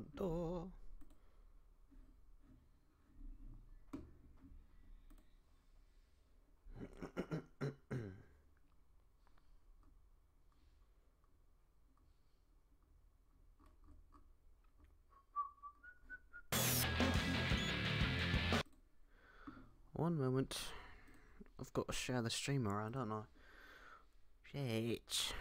front door. One moment. I've got to share the stream around, don't I? Shit.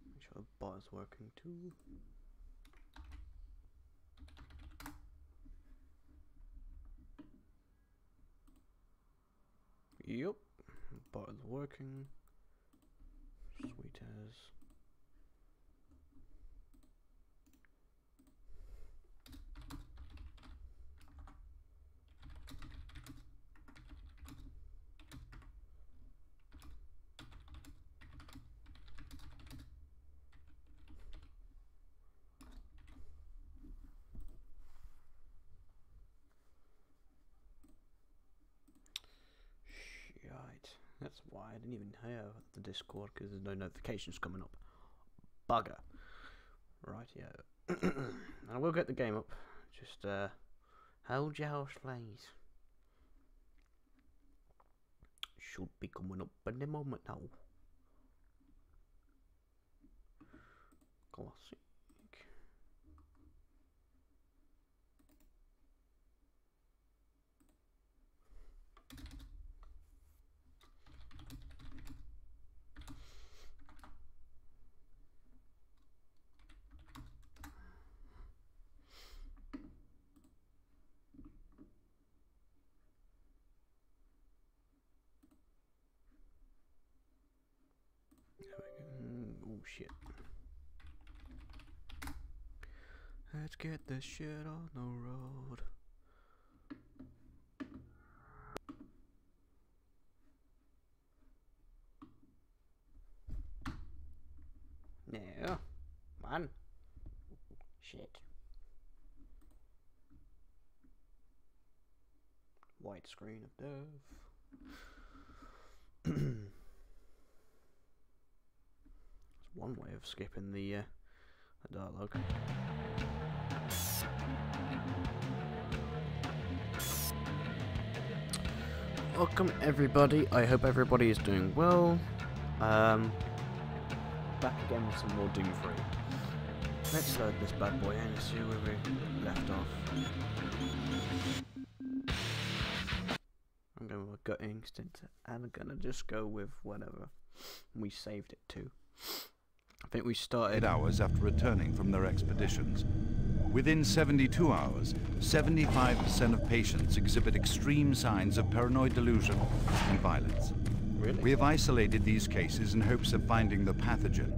Make sure the bot is working too. Yep, bot is working. Sweet as. That's why I didn't even hear the Discord, because there's no notifications coming up. Bugger. Right, yeah. I will get the game up. Just hold your horse, please. Should be coming up in a moment now. Classic. Oh shit. Let's get this shit on the road. No, man. Shit. Widescreen of death. One way of skipping the dialogue. Welcome everybody. I hope everybody is doing well. Back again with some more Doom 3. Let's load this bad boy in and see where we left off. I'm going with a gut instinct, and I'm gonna just go with whatever we saved it to. I think we started 8 hours after returning from their expeditions. Within 72 hours, 75% of patients exhibit extreme signs of paranoid delusion and violence. Really? We have isolated these cases in hopes of finding the pathogen.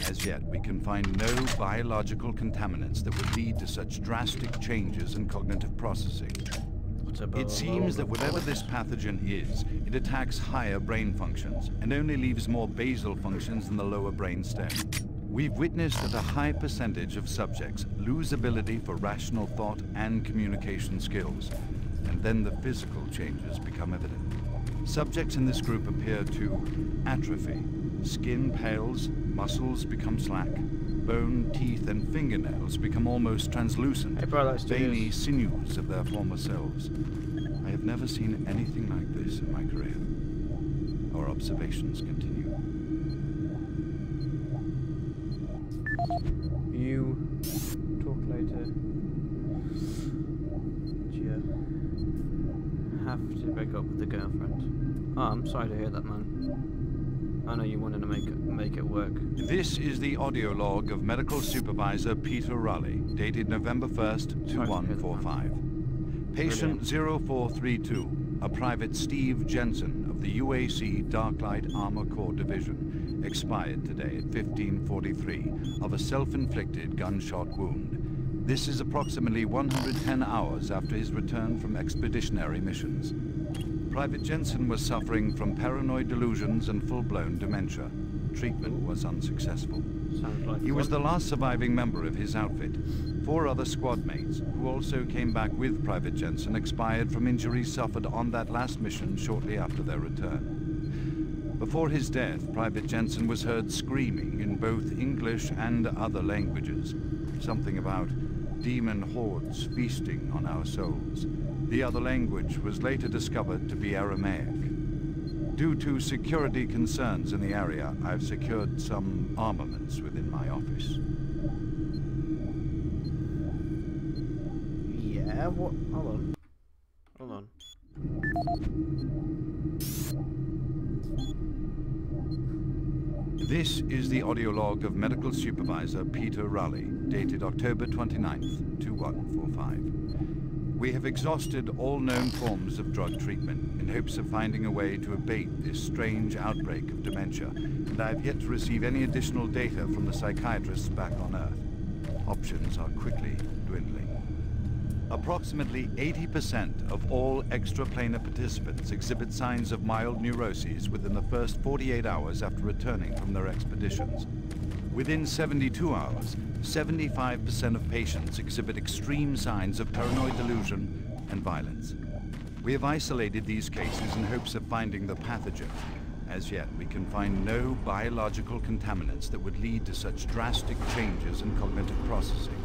As yet, we can find no biological contaminants that would lead to such drastic changes in cognitive processing. It seems that whatever this pathogen is, it attacks higher brain functions and only leaves more basal functions in the lower brain stem. We've witnessed that a high percentage of subjects lose ability for rational thought and communication skills, and then the physical changes become evident. Subjects in this group appear to atrophy. Skin pales, muscles become slack, bone, teeth, and fingernails become almost translucent, veiny sinews of their former selves. I have never seen anything like this in my career. Our observations continue. You talk later. Do you have to break up with the girlfriend? Oh, I'm sorry to hear that, man. I know you wanted to make it work. This is the audio log of Medical Supervisor Peter Raleigh, dated November 1st, 2145. Patient 0432, a Private Steve Jensen of the UAC Darklight Armor Corps Division, expired today at 15:43 of a self-inflicted gunshot wound. This is approximately 110 hours after his return from expeditionary missions. Private Jensen was suffering from paranoid delusions and full-blown dementia. Treatment was unsuccessful. He was the last surviving member of his outfit. 4 other squad mates, who also came back with Private Jensen, expired from injuries suffered on that last mission shortly after their return. Before his death, Private Jensen was heard screaming in both English and other languages, something about demon hordes feasting on our souls. The other language was later discovered to be Aramaic. Due to security concerns in the area, I've secured some armaments within my office. Yeah, what? Hold on. Hold on. This is the audio log of Medical Supervisor Peter Raleigh, dated October 29th, 2145. We have exhausted all known forms of drug treatment in hopes of finding a way to abate this strange outbreak of dementia, and I have yet to receive any additional data from the psychiatrists back on Earth. Options are quickly dwindling. Approximately 80% of all extraplanar participants exhibit signs of mild neuroses within the first 48 hours after returning from their expeditions. Within 72 hours, 75% of patients exhibit extreme signs of paranoid delusion and violence. We have isolated these cases in hopes of finding the pathogen. As yet, we can find no biological contaminants that would lead to such drastic changes in cognitive processing.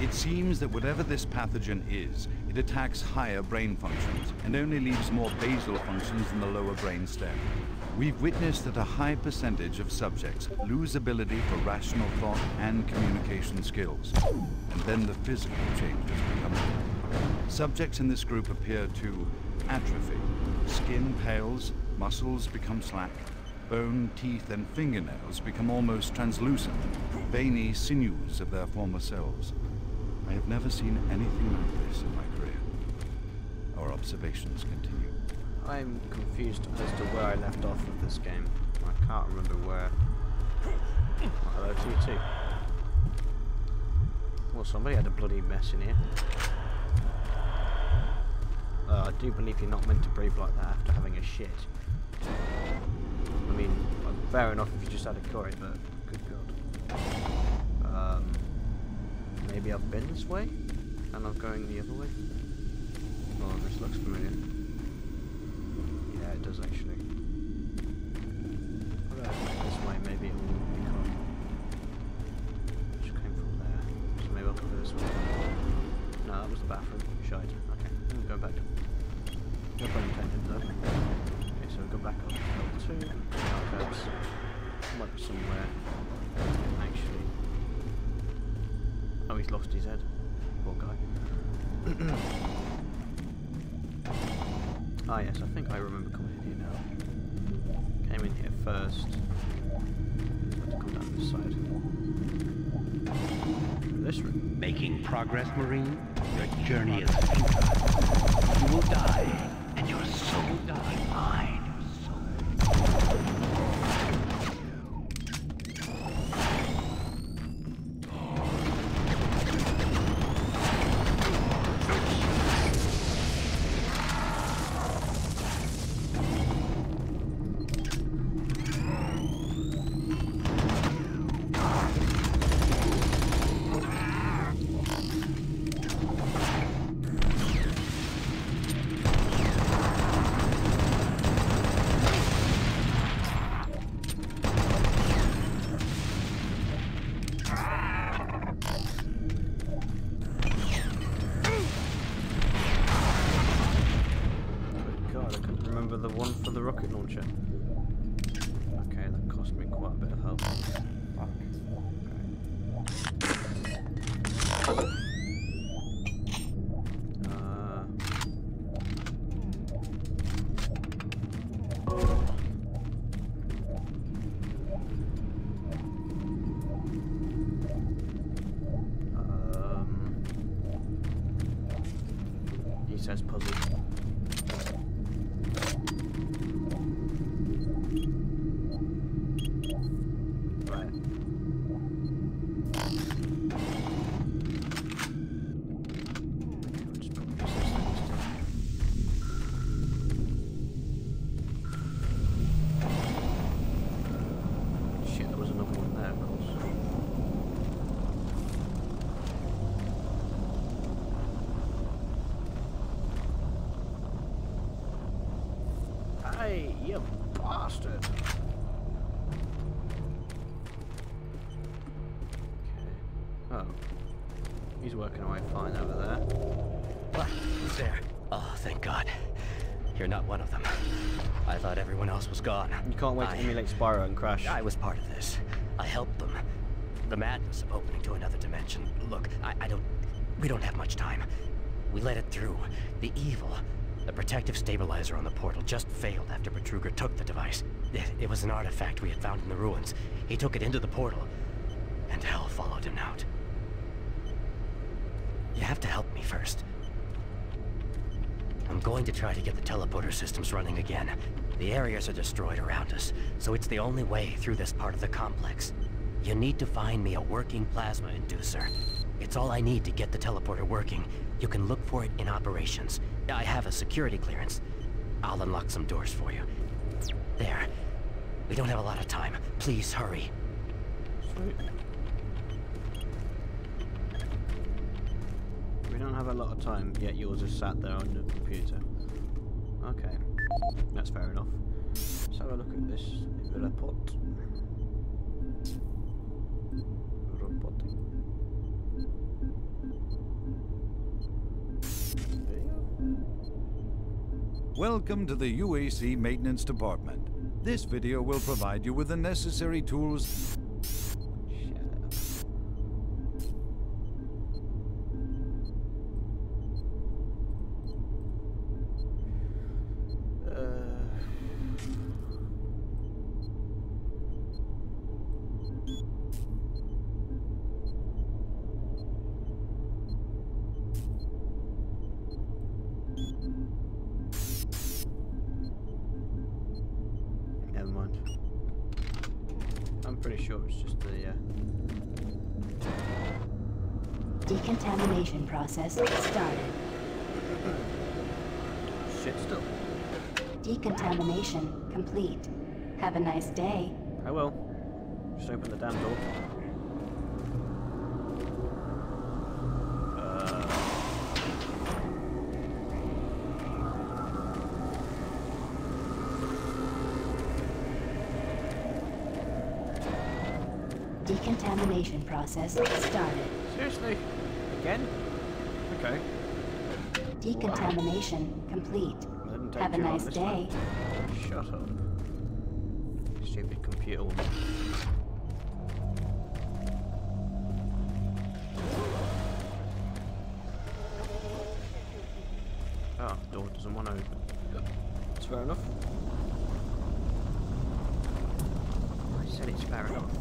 It seems that whatever this pathogen is, it attacks higher brain functions and only leaves more basal functions in the lower brain stem. We've witnessed that a high percentage of subjects lose ability for rational thought and communication skills, and then the physical changes become evident. Subjects in this group appear to atrophy. Skin pales, muscles become slack, bone, teeth, and fingernails become almost translucent, veiny sinews of their former selves. I have never seen anything like this in my career. Our observations continue. I'm confused as to where I left off with this game. I can't remember where. Oh, hello, TT. Well, somebody had a bloody mess in here. I do believe you're not meant to breathe like that after having a shit. I mean, fair enough if you just had a curry, but good god. Maybe I've been this way, and I'm going the other way. Oh, this looks familiar. Yeah, it does actually. I'll go this way, maybe it will become. Just came from there, so maybe I'll go this way. No, that was the bathroom. Shite. Okay, we'll go back. No pun intended though. Okay, so we'll go back up to level 2. Archives. Might be somewhere. Actually. Oh, he's lost his head. Poor guy. Ah yes, I think I remember coming in here now. Came in here first. Had to come down this side. glycerin. Making progress, Marine? Your journey is futile. You will die, and your soul will be mine. The one for the rocket launcher. Okay, that cost me quite a bit of health. Fuck. Okay. He says puzzle. Hey, you bastard! Okay. Oh. He's working away fine over there. What? Who's there? Oh, thank God. You're not one of them. I thought everyone else was gone. You can't wait to emulate Spyro and crash. I was part of this. I helped them. The madness of opening to another dimension. Look, we don't have much time. We let it through. The evil. The protective stabilizer on the portal just failed after Betruger took the device. It was an artifact we had found in the ruins. He took it into the portal, and hell followed him out. You have to help me first. I'm going to try to get the teleporter systems running again. The areas are destroyed around us, so it's the only way through this part of the complex. You need to find me a working plasma inducer. It's all I need to get the teleporter working. You can look for it in operations. I have a security clearance. I'll unlock some doors for you. There. We don't have a lot of time. Please hurry. Sweet. We don't have a lot of time, yet yours is sat there on the computer. Okay. That's fair enough. Let's have a look at this report. Welcome to the UAC Maintenance Department. This video will provide you with the necessary tools. Never mind. I'm pretty sure it's just the decontamination process started. Shit still. Decontamination complete. Have a nice day. I will. Just open the damn door. Decontamination process started. Seriously? Again? Okay. Decontamination complete. Have a nice day. Shut up. Stupid computer woman. Oh, the door doesn't want to open. That's fair enough. I said it's fair enough.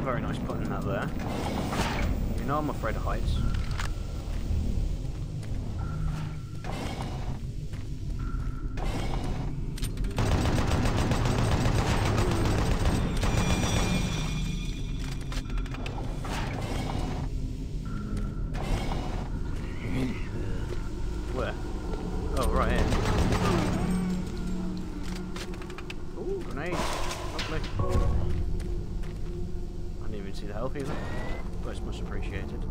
very nice putting that there. You know I'm afraid of heights. Where? Oh, right here. Ooh, grenade. Lovely. I didn't even see the health either. But it's much appreciated.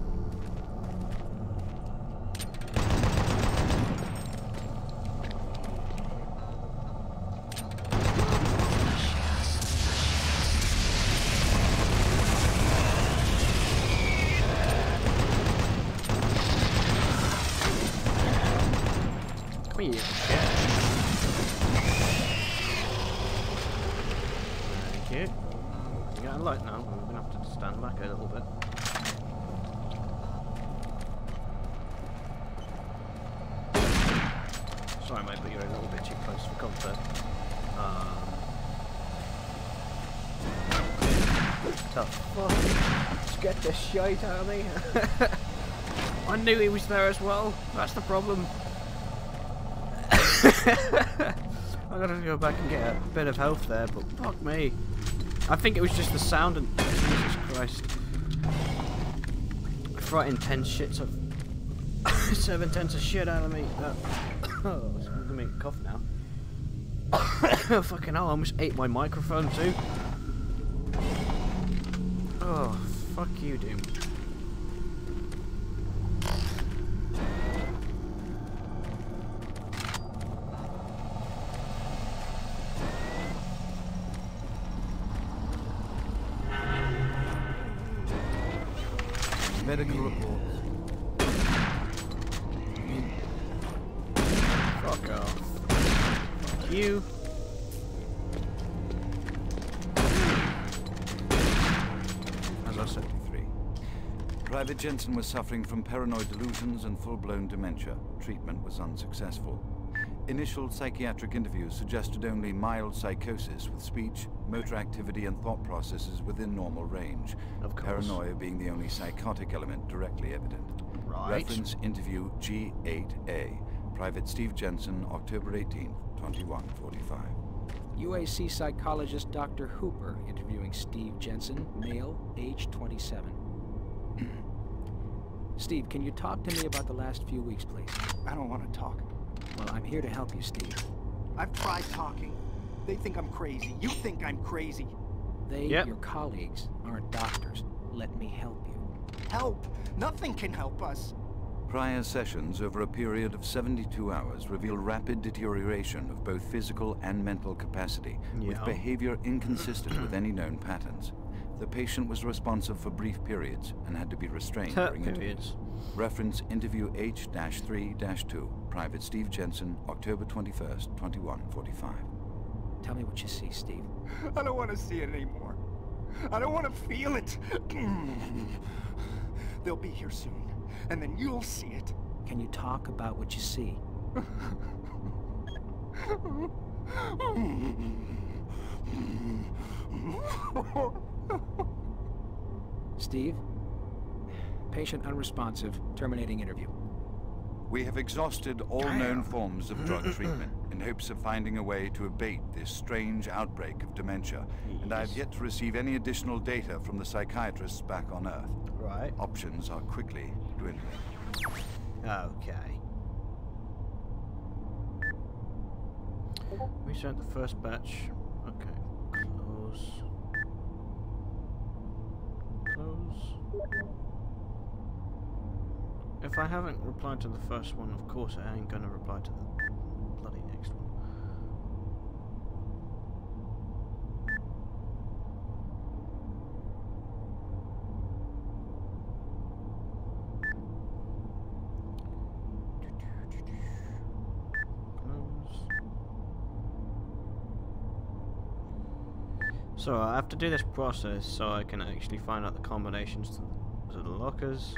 Come here. Thank you. You're getting light now. We're going to have to stand back a little bit. Sorry mate, but you're a little bit too close for comfort. Tough. Just get the shite out of me. I knew he was there as well. That's the problem. I gotta go back and get a bit of health there, but fuck me. I think it was just the sound and Jesus Christ. Frightened tense shits of 7 tense of shit out of me. Oh, it's gonna make me cough now. Fucking hell, I almost ate my microphone too. Oh, fuck you, Doom. Medical reports. Fuck off. Fuck you. As I said. 73. Private Jensen was suffering from paranoid delusions and full-blown dementia. Treatment was unsuccessful. Initial psychiatric interviews suggested only mild psychosis with speech, motor activity and thought processes within normal range. Of course. Paranoia being the only psychotic element directly evident. Right. Reference interview G8A. Private Steve Jensen, October 18th, 2145. UAC psychologist Dr. Hooper interviewing Steve Jensen, male, age 27. Steve, can you talk to me about the last few weeks, please? I don't want to talk. Well, I'm here to help you, Steve. I've tried talking. They think I'm crazy. You think I'm crazy. They, Yep. your colleagues, aren't doctors. Let me help you. Help! Nothing can help us. Prior sessions over a period of 72 hours reveal rapid deterioration of both physical and mental capacity, with Yeah. behavior inconsistent with any known patterns. The patient was responsive for brief periods and had to be restrained during interviews. Periods. Reference interview H-3-2, Private Steve Jensen, October 21st, 2145. Tell me what you see, Steve. I don't want to see it anymore. I don't want to feel it. They'll be here soon, and then you'll see it. Can you talk about what you see? Steve? Patient unresponsive. Terminating interview. We have exhausted all known forms of drug treatment in hopes of finding a way to abate this strange outbreak of dementia, and I have yet to receive any additional data from the psychiatrists back on Earth. Right. Options are quickly dwindling. Okay. We sent the first batch. Okay. Close. Close. If I haven't replied to the first one, of course I ain't gonna reply to the bloody next one. Close. So I have to do this process so I can actually find out the combinations to the lockers.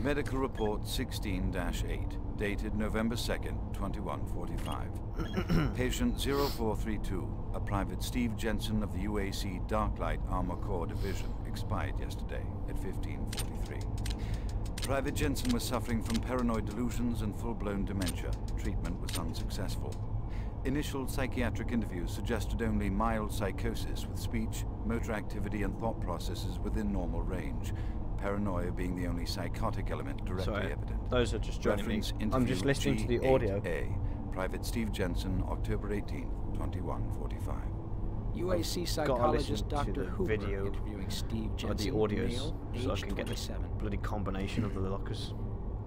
Medical report 16-8. dated November 2nd, 2145. Patient 0432, a Private Steve Jensen of the UAC Darklight Armor Corps Division, expired yesterday at 1543. Private Jensen was suffering from paranoid delusions and full-blown dementia. Treatment was unsuccessful. Initial psychiatric interviews suggested only mild psychosis with speech, motor activity, and thought processes within normal range. Paranoia being the only psychotic element directly evident. Those are just joining me. Reference I'm just listening to the audio. G8A, Private Steve Jensen, October 18th, 2145. UAC psychologist Dr. Hooper interviewing Steve Jensen, the audios, male, so I age can get the 27. bloody combination of the lockers.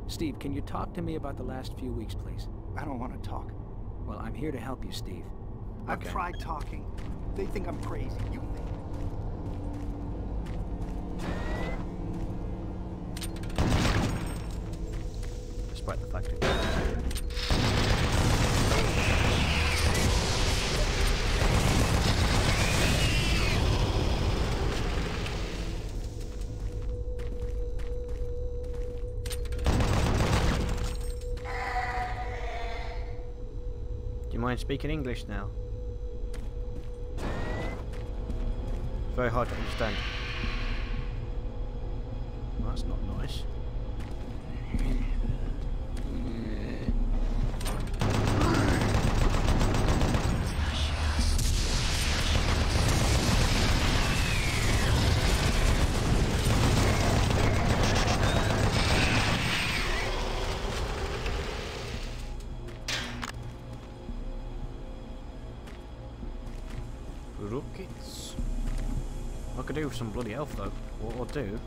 Steve, can you talk to me about the last few weeks, please? I don't want to talk. Well, I'm here to help you, Steve. I've tried talking. They think I'm crazy. You think? Despite the fact it... Do you mind speaking English now? It's very hard to understand. Well, that's not nice. Rockets. I could do with some bloody health though. What I'll do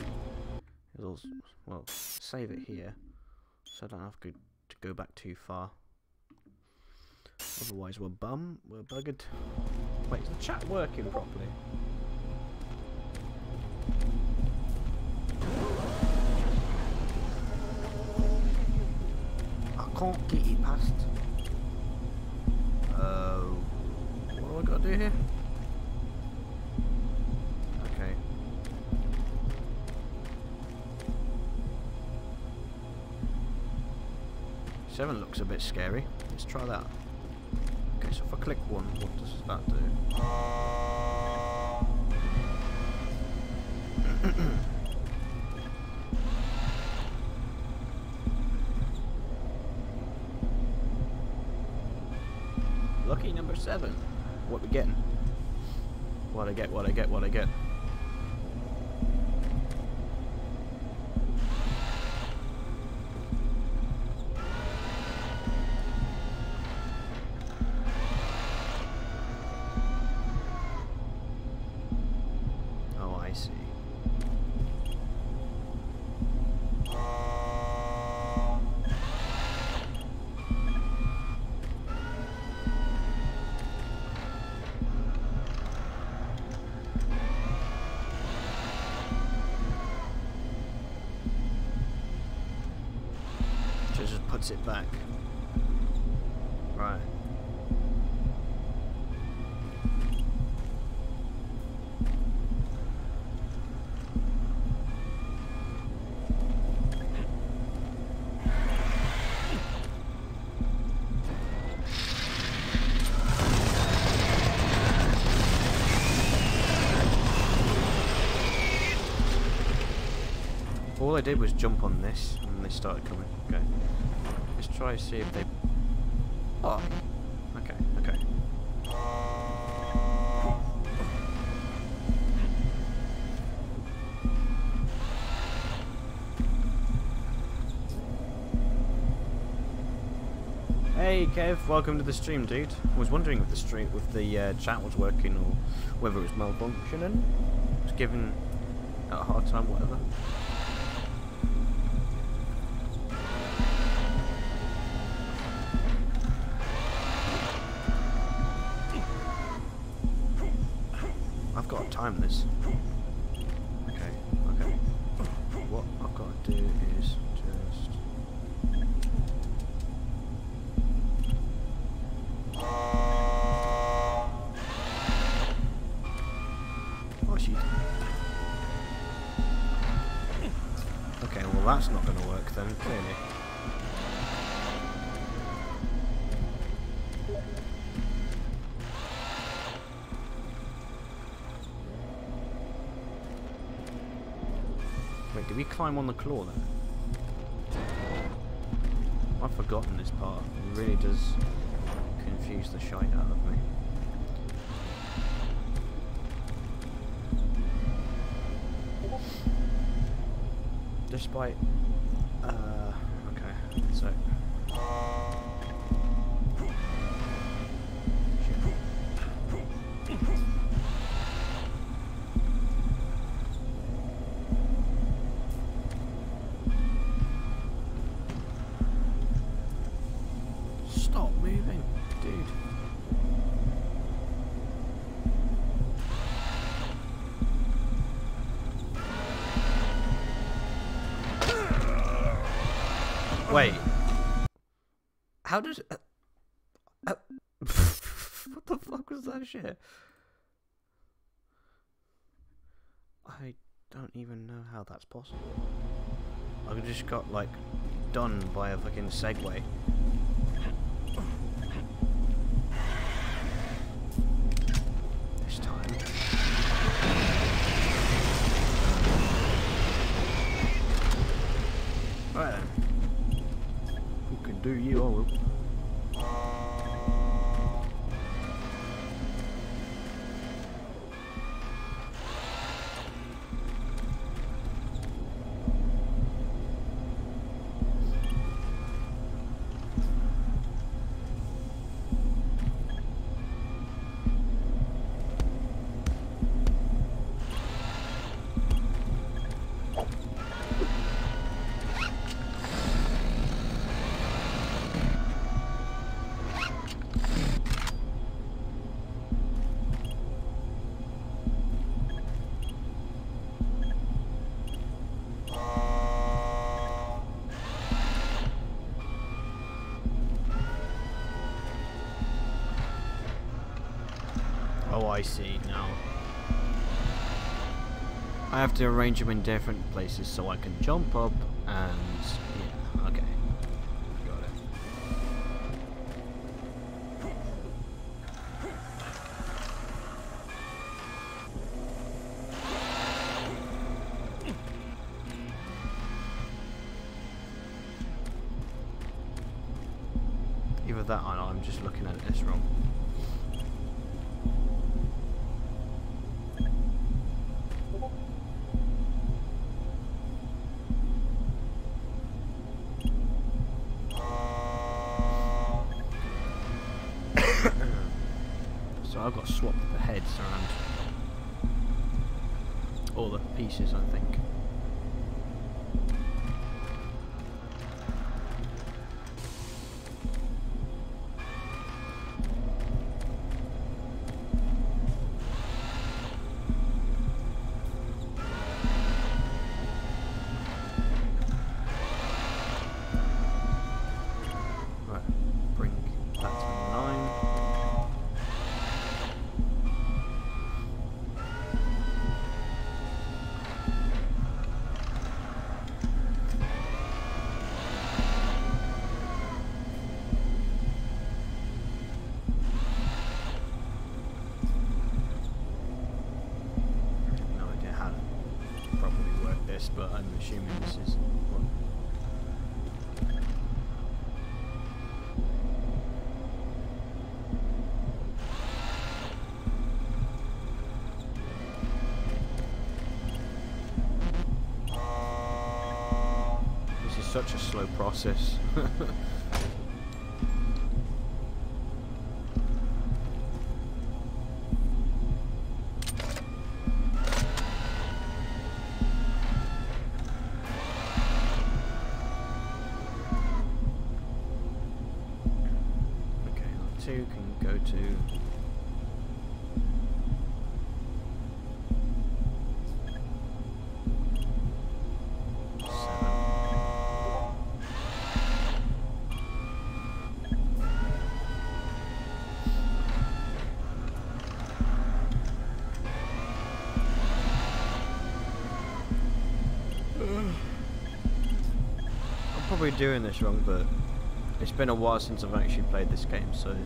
is I'll, well, save it here so I don't have to go back too far. Otherwise we're buggered. Wait, is the chat working properly? I can't get it past. What do I gotta do here? Okay. Seven looks a bit scary. Let's try that. Okay, so if I click one, what does that do? Lucky number 7. What we getting? What I get, what I get, what I get. Oh, I see. Just puts it back. Right. All I did was jump on this and they started coming. Okay. Let's try to see if they... Oh! Okay, okay. Hey Kev, welcome to the stream, dude. I was wondering if the chat was working or whether it was malfunctioning. I was giving it a hard time, whatever. I've got to time this. Okay, okay. What I've got to do is just... Oh, shit. Okay, well that's not going to work then, clearly. did we climb on the claw then? I've forgotten this part. It really does confuse the shite out of me. Despite... okay, so... Stop moving, dude. Wait. How does... what the fuck was that shit? I don't even know how that's possible. I just got, like, done by a fucking Segway. This time. Right then. Who can do you all? Oh, I see now. I have to arrange them in different places so I can jump up and... yeah, okay. Got it. Either that or I'm just looking at this wrong. So I've got to swap the heads around all the pieces, I think. Right, bring that to 9. But I'm assuming this is one. This is such a slow process. Two can go to I'm probably doing this wrong, but it's been a while since I've actually played this game, so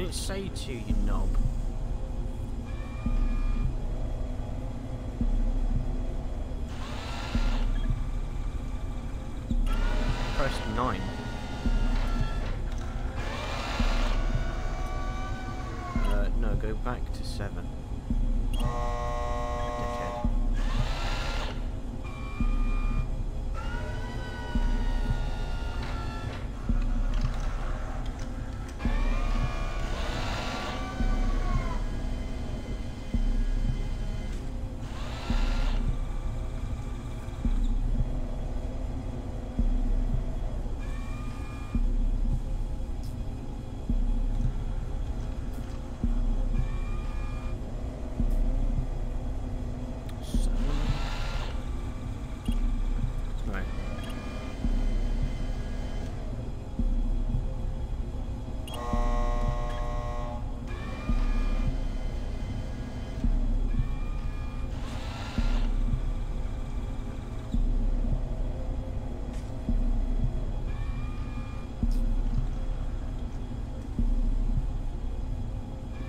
didn't say to, you knob. Press 9. No, go back to 7. Dickhead.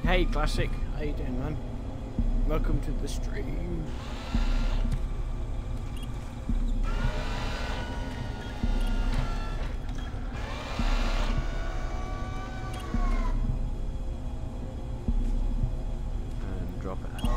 Hey Classic, how you doing, man? Welcome to the stream. And drop it at 2.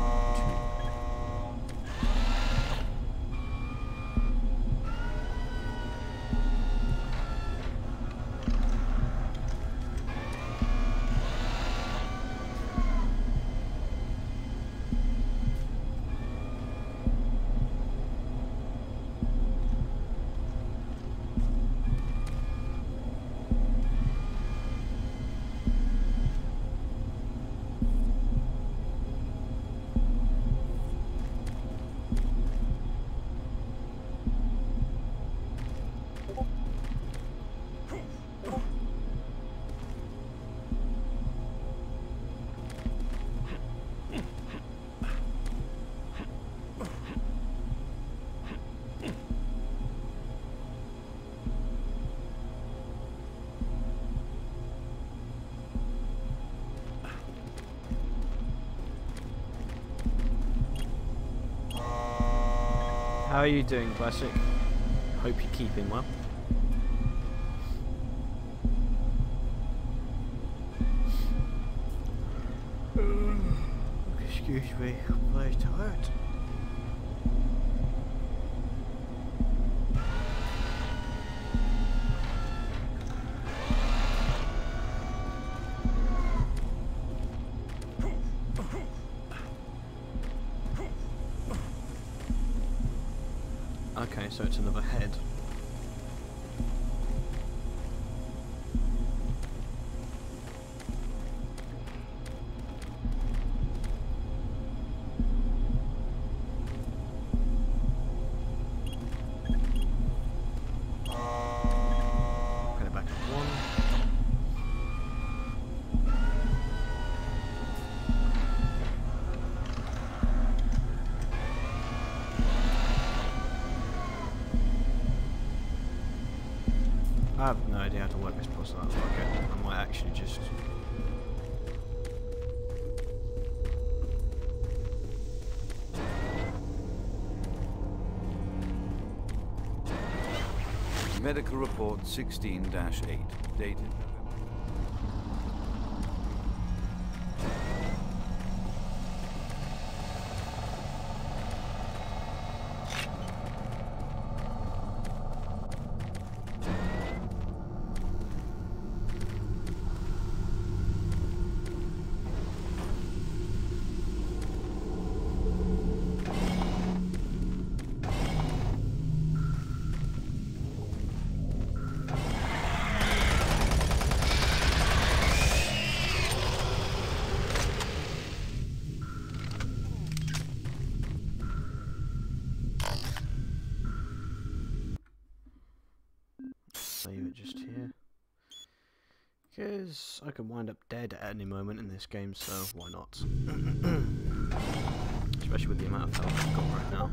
How are you doing, Classic? Hope you're keeping well. Excuse me, I'm very tired. Okay, so it's another head. Put it back at 1. I have no idea how to work this puzzle out, so I might actually just... Medical report 16-8, dated Save it just here. Because I could wind up dead at any moment in this game, so why not? Especially with the amount of health I've got right now.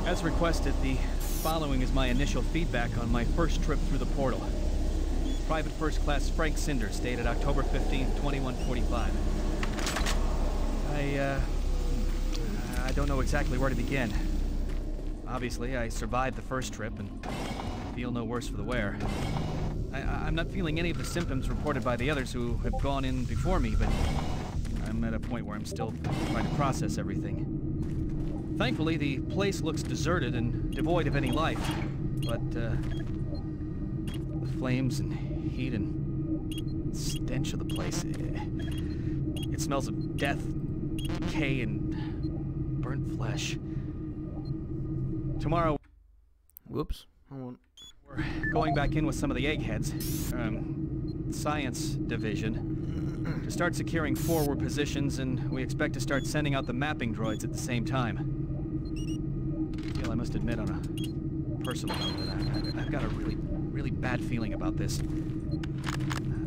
As requested, the following is my initial feedback on my first trip through the portal. Private First Class Frank Cinders, dated October 15th, 2145. I don't know exactly where to begin. Obviously, I survived the first trip and feel no worse for the wear. I'm not feeling any of the symptoms reported by the others who have gone in before me, but I'm at a point where I'm still trying to process everything. Thankfully, the place looks deserted and devoid of any life, but the flames and heat and stench of the place, it smells of death, decay, and burnt flesh. Tomorrow, Whoops. Hold on. we're going back in with some of the eggheads, science division, to start securing forward positions, and we expect to start sending out the mapping droids at the same time. I must admit on a personal note that I've got a really bad feeling about this.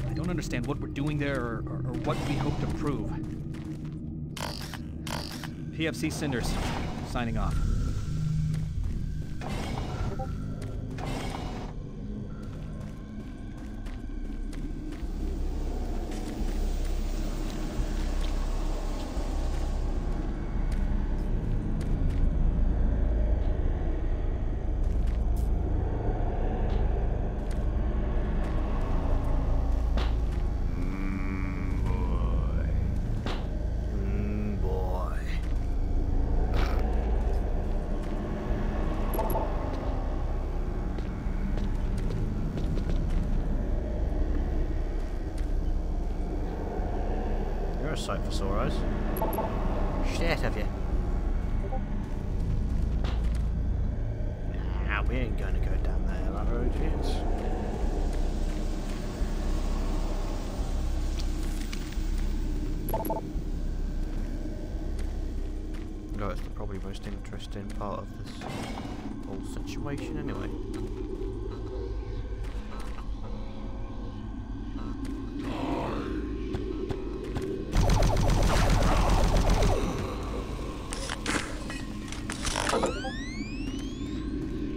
I don't understand what we're doing there or what we hope to prove. PFC Cinders, signing off. Sight for sore eyes. Shit, have you? Nah, we ain't gonna go down there, that road yet. No, it's probably the most interesting part of this whole situation anyway.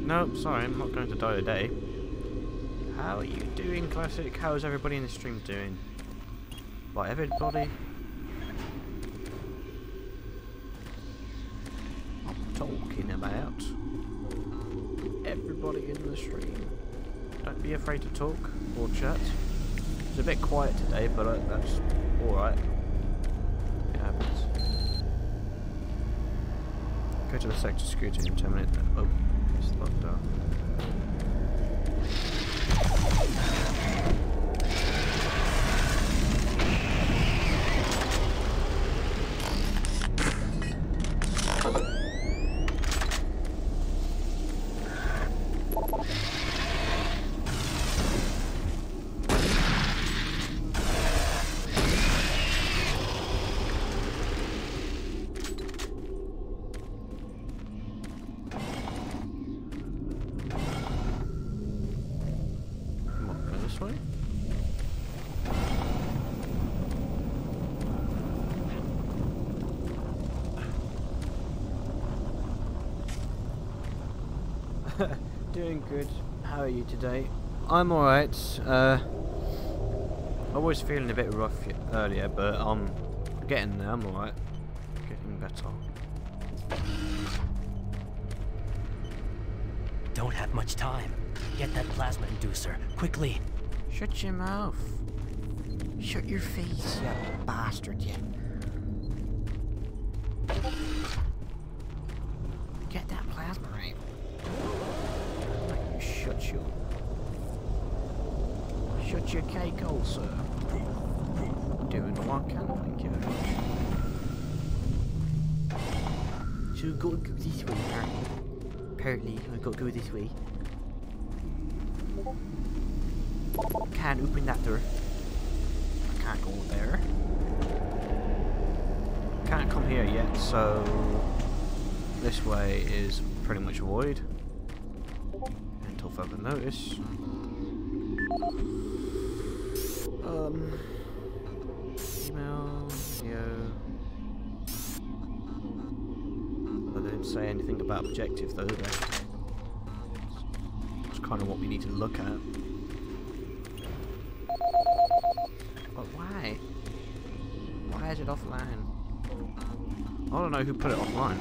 No, sorry, I'm not going to die today. How are you doing, Classic? How is everybody in the stream doing? Right, everybody? I'm talking about everybody in the stream. Don't be afraid to talk or chat. It's a bit quiet today, but that's alright. It happens. Go to the sector security in 10 minutes. Oh. It's locked up. Doing good. How are you today? I'm alright. I was feeling a bit rough earlier, but I'm getting there. I'm alright. Getting better. Don't have much time. Get that plasma inducer, quickly. Shut your mouth. Shut your face, you bastard, you. plasma rifle. Shut your cake hole, sir. Doing what I can, thank you very much. So we've got to go this way, apparently. Apparently, we've got to go this way. Can't open that door. I can't go there. Can't come here yet, so this way is pretty much void until further notice. Email, video. They didn't say anything about objective though. That's kind of what we need to look at. But why? Why is it offline? I don't know who put it offline.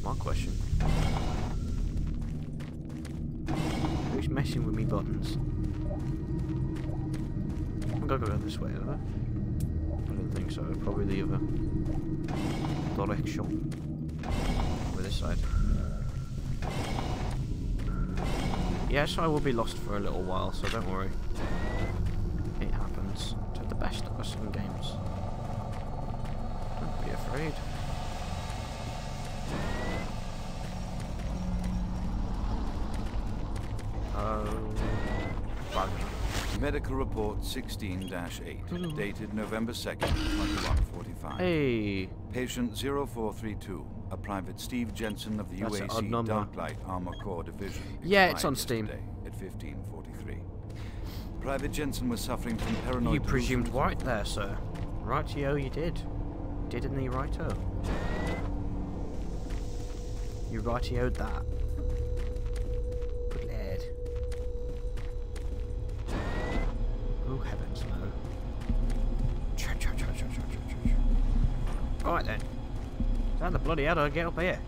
My question. Who's messing with me buttons? I'm gonna go this way, have I? I don't think so. Probably the other direction. Over this side. Yes, I will be lost for a little while, so don't worry. It happens to the best of us in games. Don't be afraid. Medical report 16-8, dated November 2nd, 2145. Hey! Patient 0432, a Private Steve Jensen of the That's an odd UAC number. Dark Armor Corps Division. Yeah, it's expired on Steam. yesterday At 1543. Private Jensen was suffering from paranoid You presumed delusions. right there, sir. Rightio, you did. Didn't you, righto? You rightio'd that. Good lad. Oh, heavens, no. Alright then. How the bloody hell do I get up here?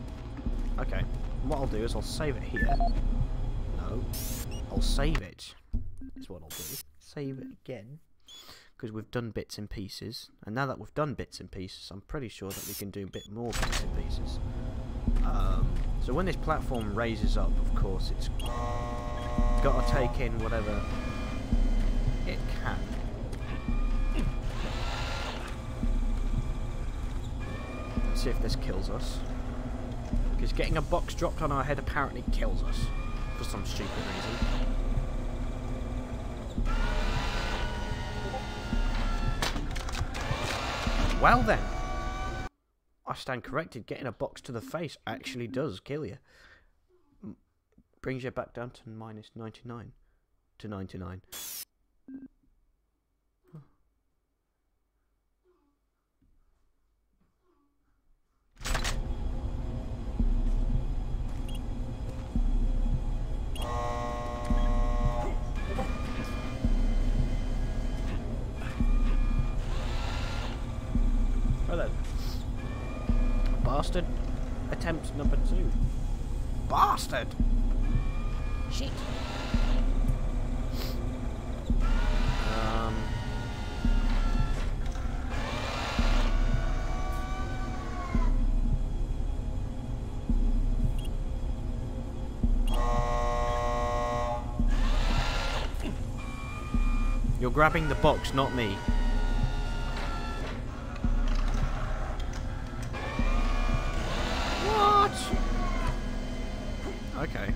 Okay. What I'll do is I'll save it here. No. I'll save it. Is what I'll do. Save it again. Because we've done bits and pieces. And now that we've done bits and pieces, I'm pretty sure that we can do a bit more bits and pieces. So when this platform raises up, of course, it's got to take in whatever it can. Let's see if this kills us. Because getting a box dropped on our head apparently kills us. For some stupid reason. Well then. I stand corrected. Getting a box to the face actually does kill you. Brings you back down to minus 99. To 99. Hello. Bastard. Attempt number 2. Bastard! Shit. You're grabbing the box, not me. What? Okay.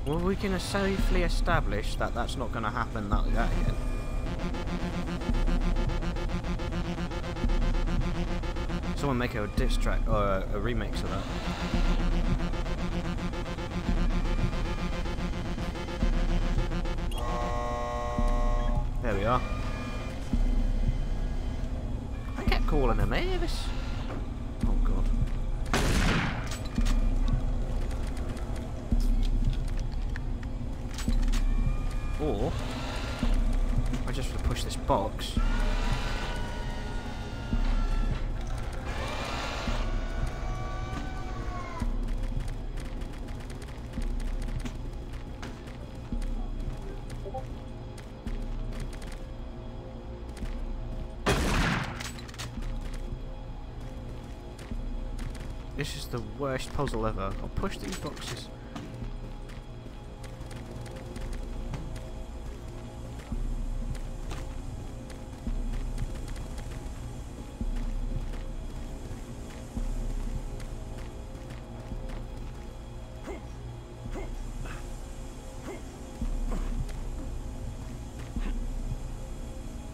Well, we can safely establish that that's not going to happen that again. Someone make a diss track or a remix of that. There we are. I kept calling him Avis. Oh god. Or I just have to push this box. This is the worst puzzle ever. I'll push these boxes.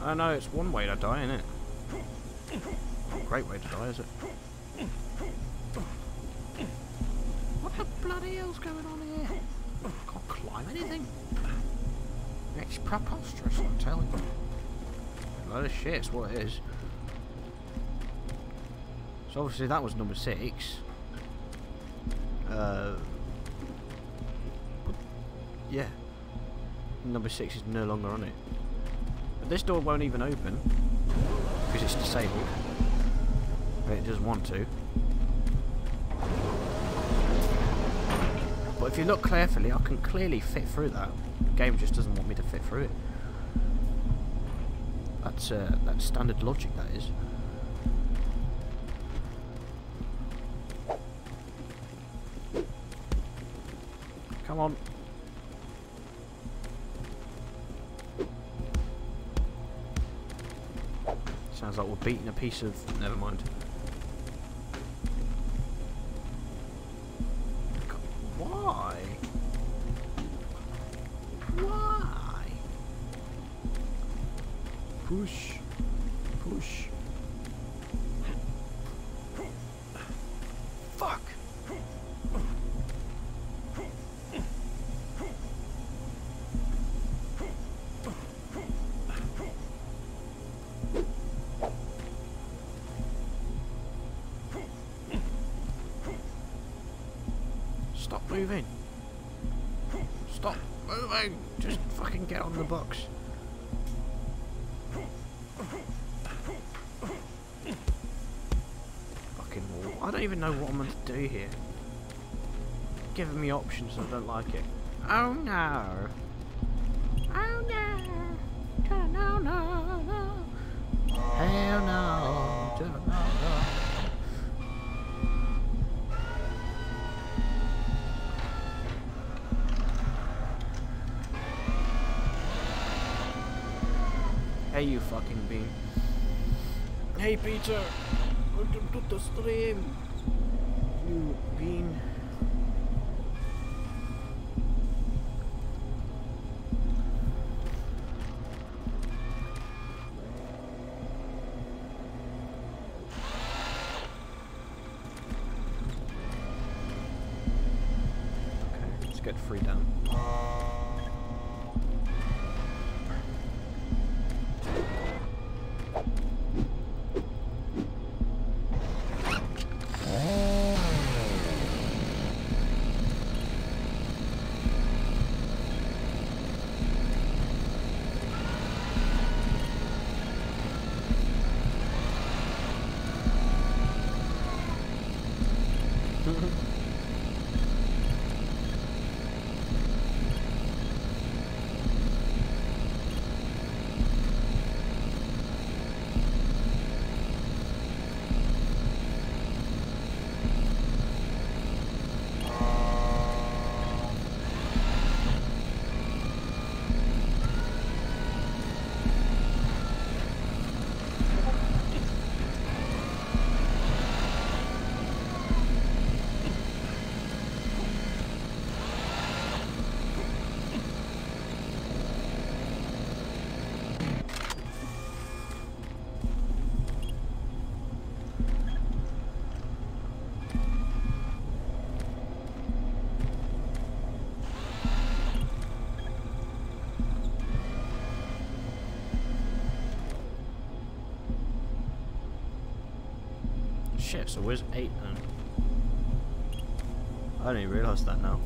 I know it's one way to die, isn't it? Great way to die, is it? What the bloody hell's going on here? Can't climb anything. It's preposterous, I'm telling you. A load of shit's what it is. So obviously that was number 6. Yeah. Number 6 is no longer on it. But this door won't even open because it's disabled. But it does want to. But if you look carefully, I can clearly fit through that. The game just doesn't want me to fit through it. That's standard logic, that is. Come on. Sounds like we're beating a piece of... Never mind. Why? Why? Push. Push. Fuck. Stop moving. Stop moving. Just fucking get on the box. Fucking wall. I don't even know what I'm meant to do here. Giving me options, I don't like it. Oh no. Oh no. No, no, no. Hell no. No, no. Hey, you fucking bean. Hey, Peter. Welcome to the stream. You bean. Okay, let's get free down. Shit, so where's 8 then? I didn't even realise that now.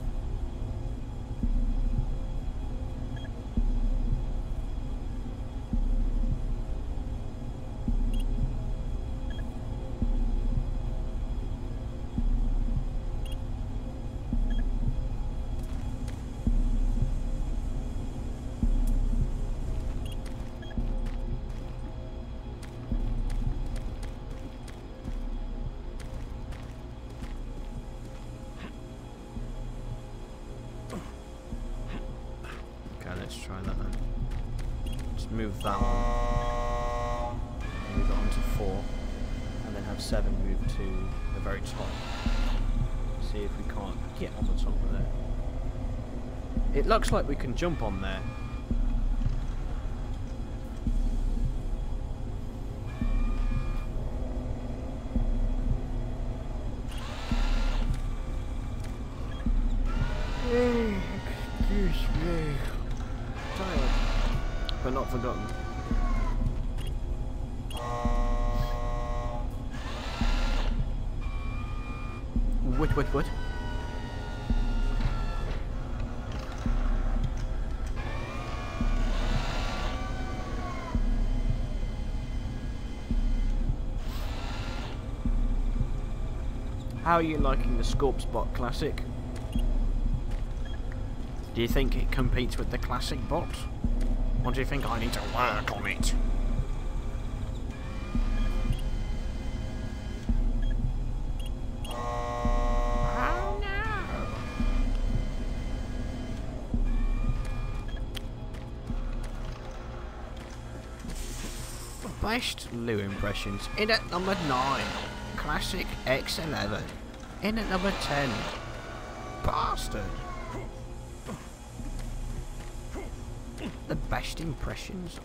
move that one, move it on to 4, and then have 7 move to the very top. See if we can't get on the top of there. It looks like we can jump on there. Excuse me. Tired, but not forgotten. What? How are you liking the Scorpsbot Classic? Do you think it competes with the Classic bot? Or do you think I need to work on it? Oh no! Best Lou impressions. In at number 9, Classic X11. In at number 10, Bastard. The best impressions.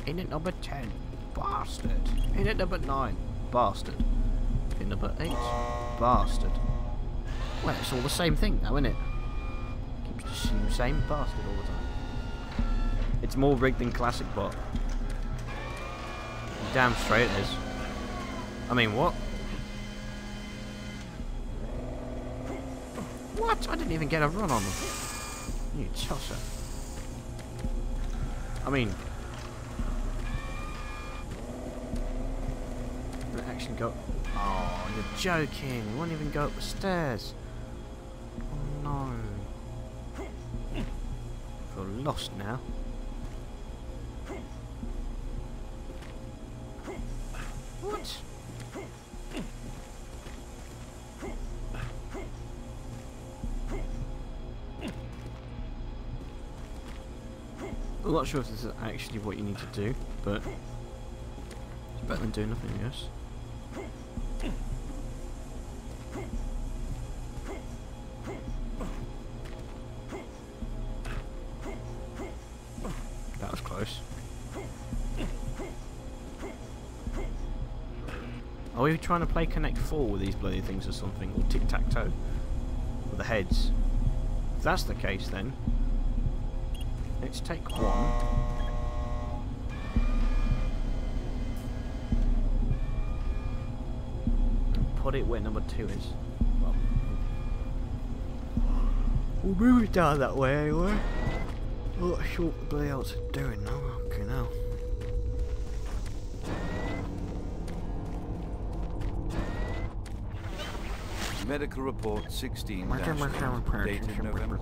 In at number 10, Bastard. In at number 9, Bastard. In number 8, Bastard. Well, it's all the same thing now, isn't it? Keeps the same bastard all the time. It's more rigged than Classic Bot. Damn straight it is. I mean, what? What? I didn't even get a run on them. You tosser. I mean, did it actually go? Oh, you're joking! You won't even go up the stairs. Oh no! I feel lost now. What? I'm not sure if this is actually what you need to do, but it's better than doing nothing, I guess. That was close. Are we trying to play Connect 4 with these bloody things or something? Or tic-tac-toe? With the heads? If that's the case then, let's take 1. And put it where number 2 is. Well, we'll move it down that way anyway. I'm not sure what the bloody else is doing now. Okay, now. Medical report 16 dated November.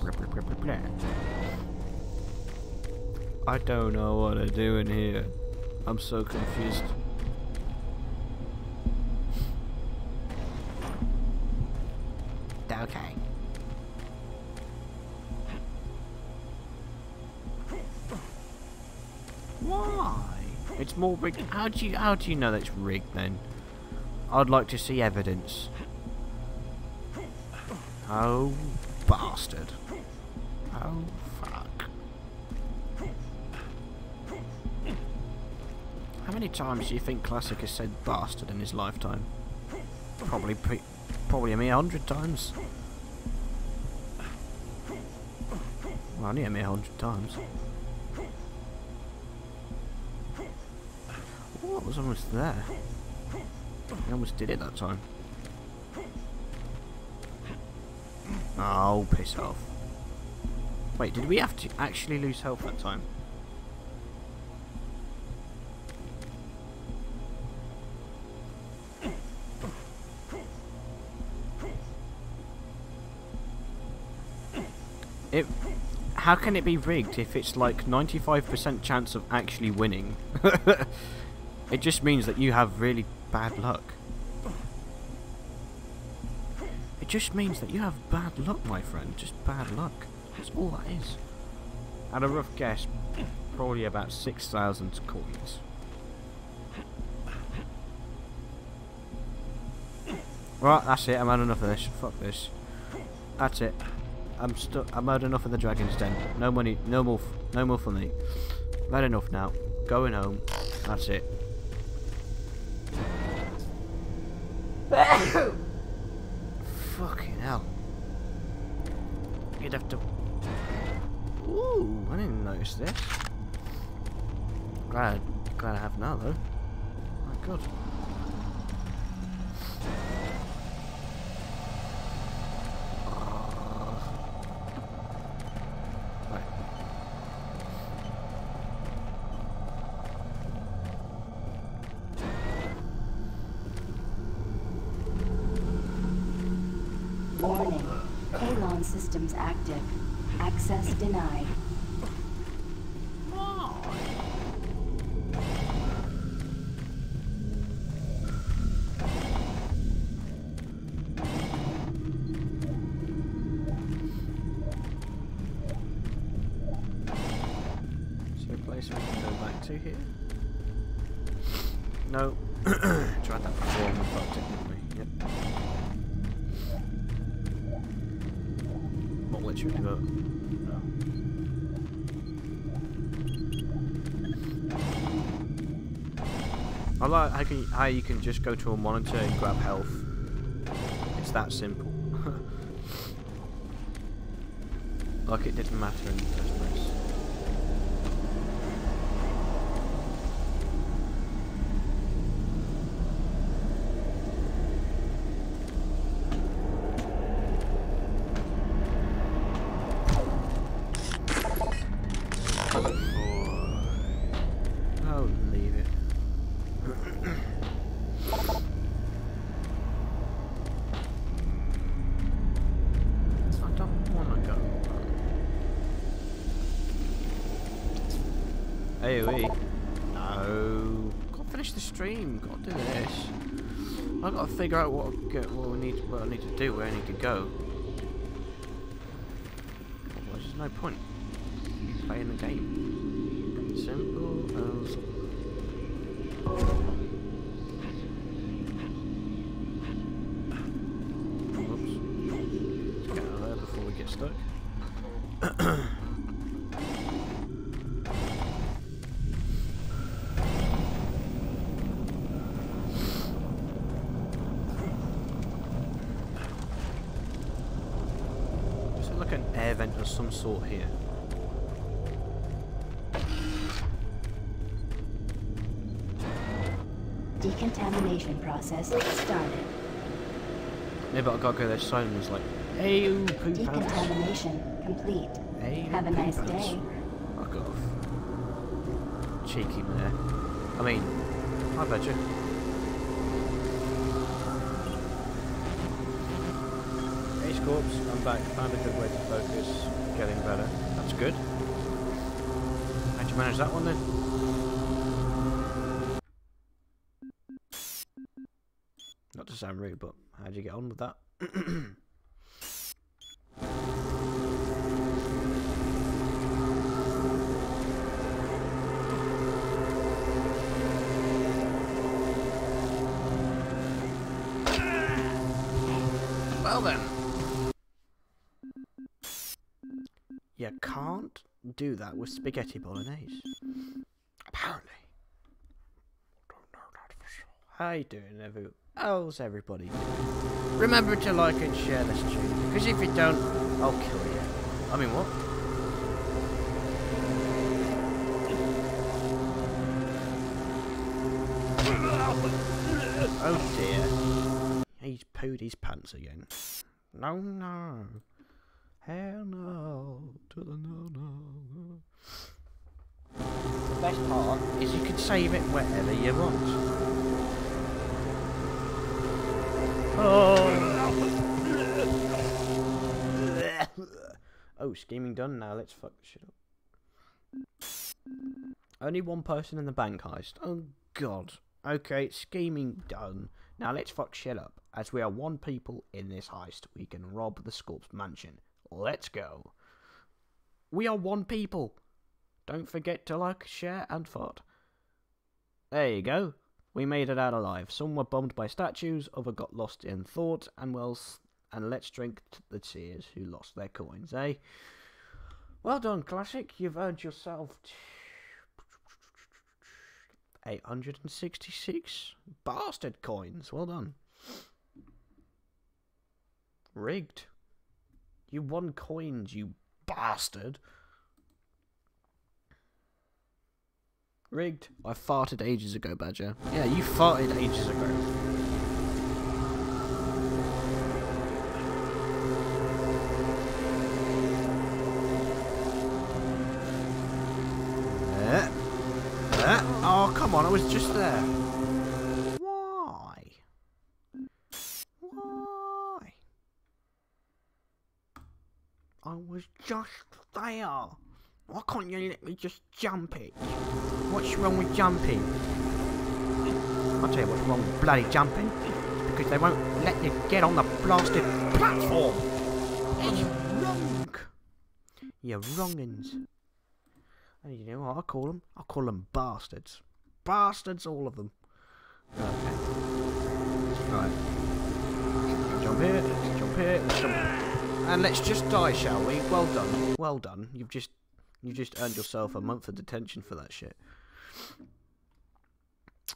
I don't know what I'm doing here. I'm so confused. Okay. Why? It's more rigged. How do you know that's rigged then? I'd like to see evidence. Oh, bastard. Oh, fuck. How many times do you think Classic has said bastard in his lifetime? Probably a mere 100 times. Well, only a mere 100 times. Oh, I was almost there. I almost did it that time. Oh, piss off. Wait, did we have to actually lose health that time? How can it be rigged if it's like 95% chance of actually winning? It just means that you have really bad luck. It just means that you have bad luck, my friend. Just bad luck. That's all that is. At a rough guess, probably about 6,000 coins. Right, that's it. I'm had enough of this. Fuck this. That's it. I'm had enough of the Dragon's Den. No money. No more. No more for me. I've had enough now. Going home. That's it. Fucking hell. You'd have to... Ooh, I didn't notice this. Glad I have now, though. My god. Right. Warning. Halon systems active. Access denied. Is there a place we can go back to here? No. Tried that before and we fucked it, didn't we? Yep. Not literally, but... No. I like how you can just go to a monitor and grab health. It's that simple. Like it didn't matter in the first place. Oh, leave it. I don't want to go. AoE. No. Gotta finish the stream. Gotta do this. I gotta figure out what I need to do, where I need to go. Otherwise, there's no point in playing the game. Simple as. Whoops. Let's get out of there before we get stuck. Like an air vent of some sort here. Decontamination process started. Yeah, but I gotta go there. Simon was like, "Hey, ooh, poop pants." Decontamination complete. Hey, Have a poop nice pants. day. Fuck off. Cheeky man. I mean, I bet you. Hey, Scorps, I'm back. Found a good way to focus. Getting better. That's good. How'd you manage that one then? Not to sound rude, but how'd you get on with that? Well then. You can't do that with spaghetti bolognese. Apparently. Don't know that for sure. How you doing, how's everybody? Remember to like and share this stream, because if you don't, I'll kill you. I mean, what? Oh dear. He's pooed his pants again. No, no. Hell no. To the no, no. The best part is you can save it wherever you want. Oh. Oh, scheming done. Now let's fuck this shit up. Only one person in the bank heist. Oh god. Okay, scheming done. Now let's fuck shit up. As we are one people in this heist, we can rob the Scorp's mansion. Let's go. We are one people. Don't forget to like, share, and fart. There you go. We made it out alive. Some were bombed by statues, others got lost in thought, and let's drink to the cheers who lost their coins, eh? Well done, Classic. You've earned yourself 866 bastard coins. Well done. Rigged. You won coins, you bastard. Rigged. I farted ages ago, Badger. Yeah, you farted ages ago. Oh, come on, I was just there. Why? Why? I was just there. Why can't you let me just jump it? What's wrong with jumping? I'll tell you what's wrong with bloody jumping. It's because they won't let you get on the blasted platform. It's wrong. You're wrongins. And you know what I call them? I call them bastards. Bastards, all of them. Okay. Right. Jump here, let's jump here, let's jump here. And let's just die, shall we? Well done. Well done. You just earned yourself a month of detention for that shit.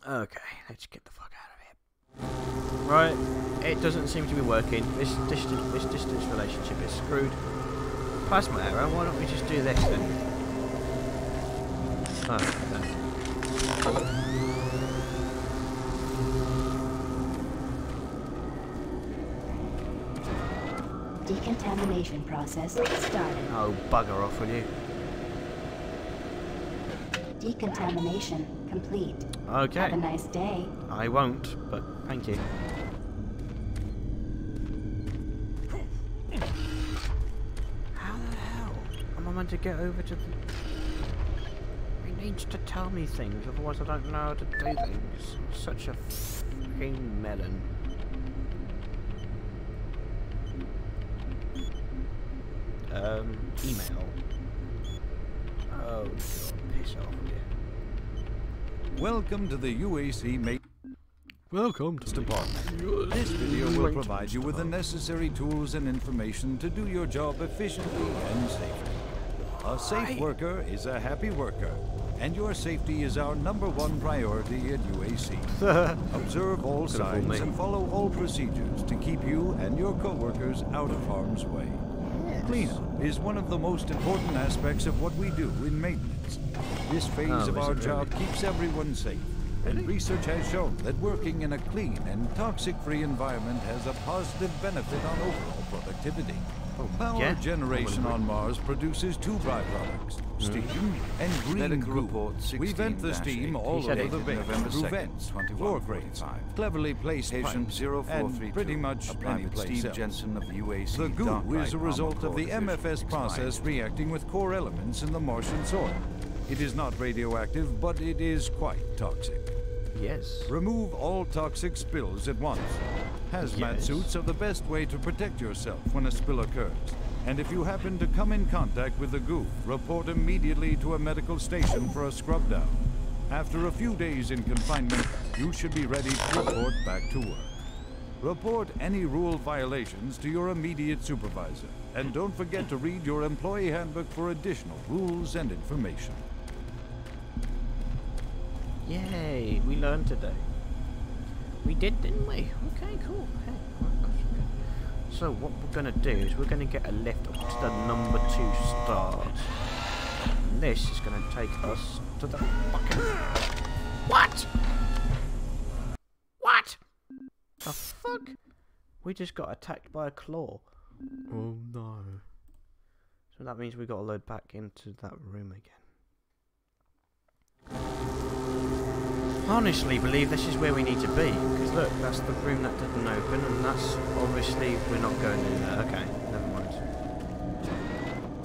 Okay, let's get the fuck out of here. Right, it doesn't seem to be working. This distance relationship is screwed. Plasma arrow, why don't we just do this then? Oh, no. Decontamination process started. Oh, bugger off, will you? Decontamination complete. Okay. Have a nice day. I won't, but thank you. How the hell am I meant to get over to the... He needs to tell me things, otherwise I don't know how to do things. Such a fucking melon. Email. Oh, God, piss off, will you? Welcome to the UAC Welcome to Department. This video will provide you with the necessary tools and information to do your job efficiently and safely. A safe worker is a happy worker, and your safety is our #1 priority at UAC. Observe all signs and follow all procedures to keep you and your co-workers out of harm's way. Cleanup is one of the most important aspects of what we do in maintenance. This phase of our job keeps everyone safe, and research has shown that working in a clean and toxic-free environment has a positive benefit on overall productivity. Power generation on Mars produces two byproducts, steam and green Medical goo. report We vent the steam all over the base through vents, floor grates, cleverly placed pipes, and pretty much any place Steve else. Jensen of UAC. The goo Dark is Light a result Armor of the Corps MFS division process expired. reacting with core elements in the Martian soil. It is not radioactive, but it is quite toxic. Yes. Remove all toxic spills at once. Hazmat Yes. suits are the best way to protect yourself when a spill occurs. And if you happen to come in contact with the goo, report immediately to a medical station for a scrub down. After a few days in confinement, you should be ready to report back to work. Report any rule violations to your immediate supervisor. And don't forget to read your employee handbook for additional rules and information. Yay, we learned today. We did, didn't we? Okay, cool. Hey, so what we're gonna do is we're gonna get a lift up to the #2 stars. And this is gonna take us to the fucking... What? What? The fuck? We just got attacked by a claw. Oh no. So that means we gotta load back into that room again. I honestly believe this is where we need to be, because look, that's the room that didn't open, and that's obviously we're not going in there. Okay, never mind.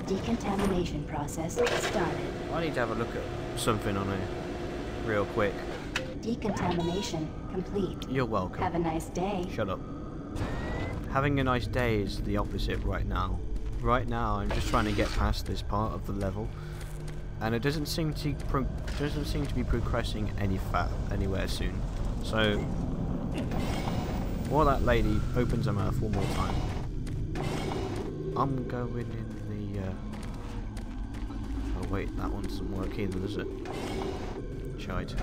Decontamination process started. I need to have a look at something on here, real quick. Decontamination complete. You're welcome. Have a nice day. Shut up. Having a nice day is the opposite right now. Right now, I'm just trying to get past this part of the level. and it doesn't seem to be progressing anywhere soon. So while that lady opens her mouth one more time, I'm going in the. Oh wait, that one doesn't work either, does it? Shite.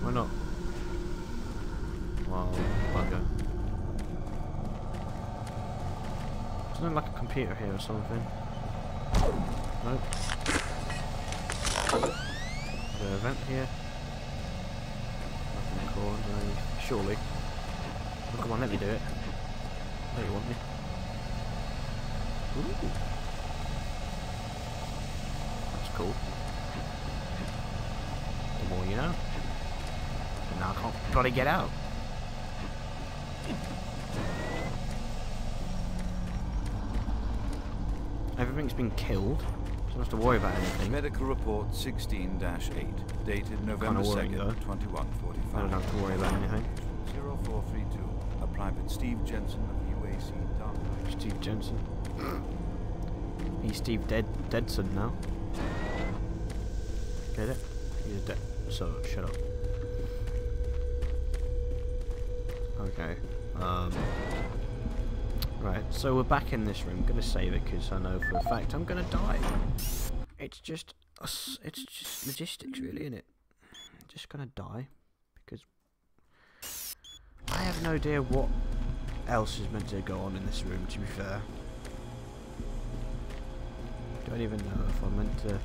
Why not? Wow, bugger. Isn't there like a computer here or something? Nope. Is there a vent here? Nothing recorded, surely. Oh, come on, let me do it. There you want me. Ooh. That's cool. The more you know. And now I can't bloody get out. Everything's been killed. So I don't have to worry about anything. Medical report 16-8, dated November 2nd, 2145. I don't have to worry about anything. 0432, a Private Steve Jensen of UAC Dark. Steve Jensen. He's Steve Deadson now. Get it? He's dead. So, shut up. Okay. Right, so we're back in this room. I'm gonna save it because I know for a fact I'm gonna die. It's just logistics, really, isn't it? I'm just gonna die because I have no idea what else is meant to go on in this room. To be fair, don't even know if I'm meant to.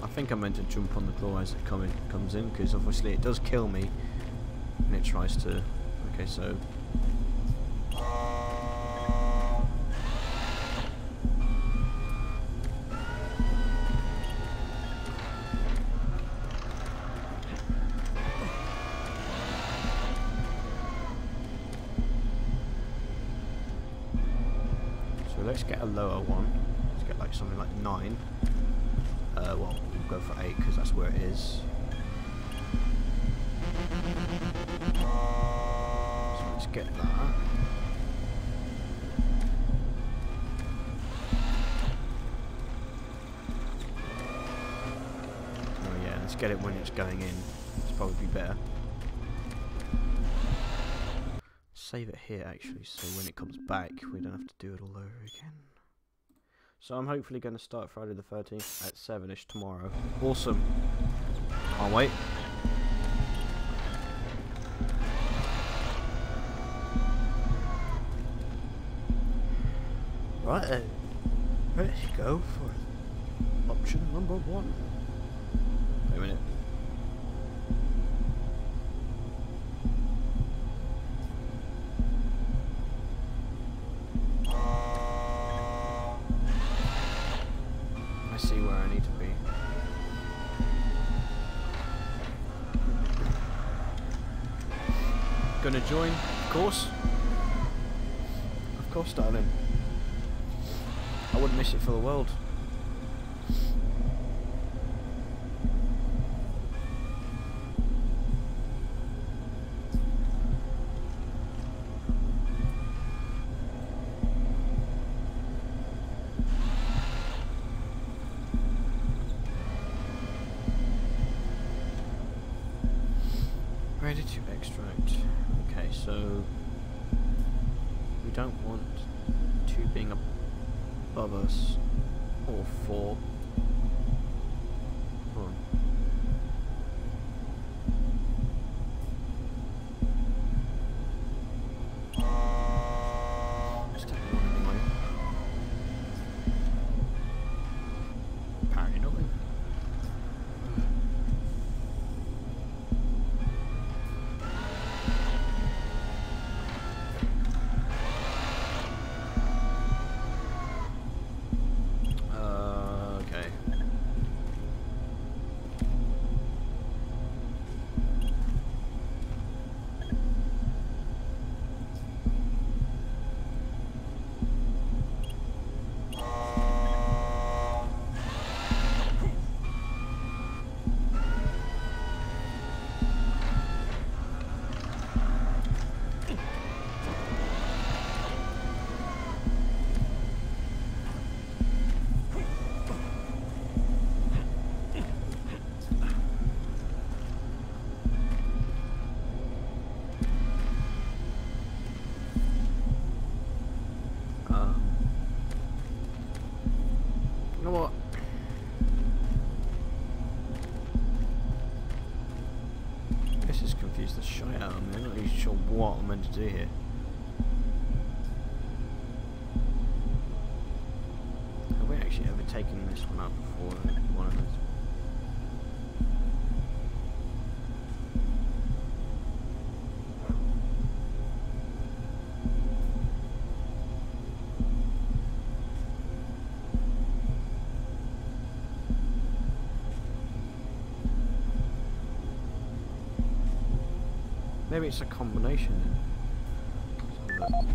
I think I'm meant to jump on the claw as it comes in, because obviously it does kill me when it tries to. Okay, so let's get a lower one. Let's get like something like 9. Well, we'll go for 8 because that's where it is. So let's get that. Oh yeah, let's get it when it's going in. It's probably better. Save it here actually, so when it comes back we don't have to do it all over again. So I'm hopefully going to start Friday the 13th at 7ish tomorrow. Awesome. Can't wait. Right then. Let's go for option number 1. Wait a minute. I see where I need to be. Gonna join, of course. Of course, darling. I wouldn't miss it for the world. Ready to extract. Okay, so we don't want 2 being above us or 4. Hold on. Let's take 1 anyway. Apparently nothing. Okay. what I'm meant to do here. Have we actually ever taken this one up before? One of those. Maybe it's a combination then. Let's have a look.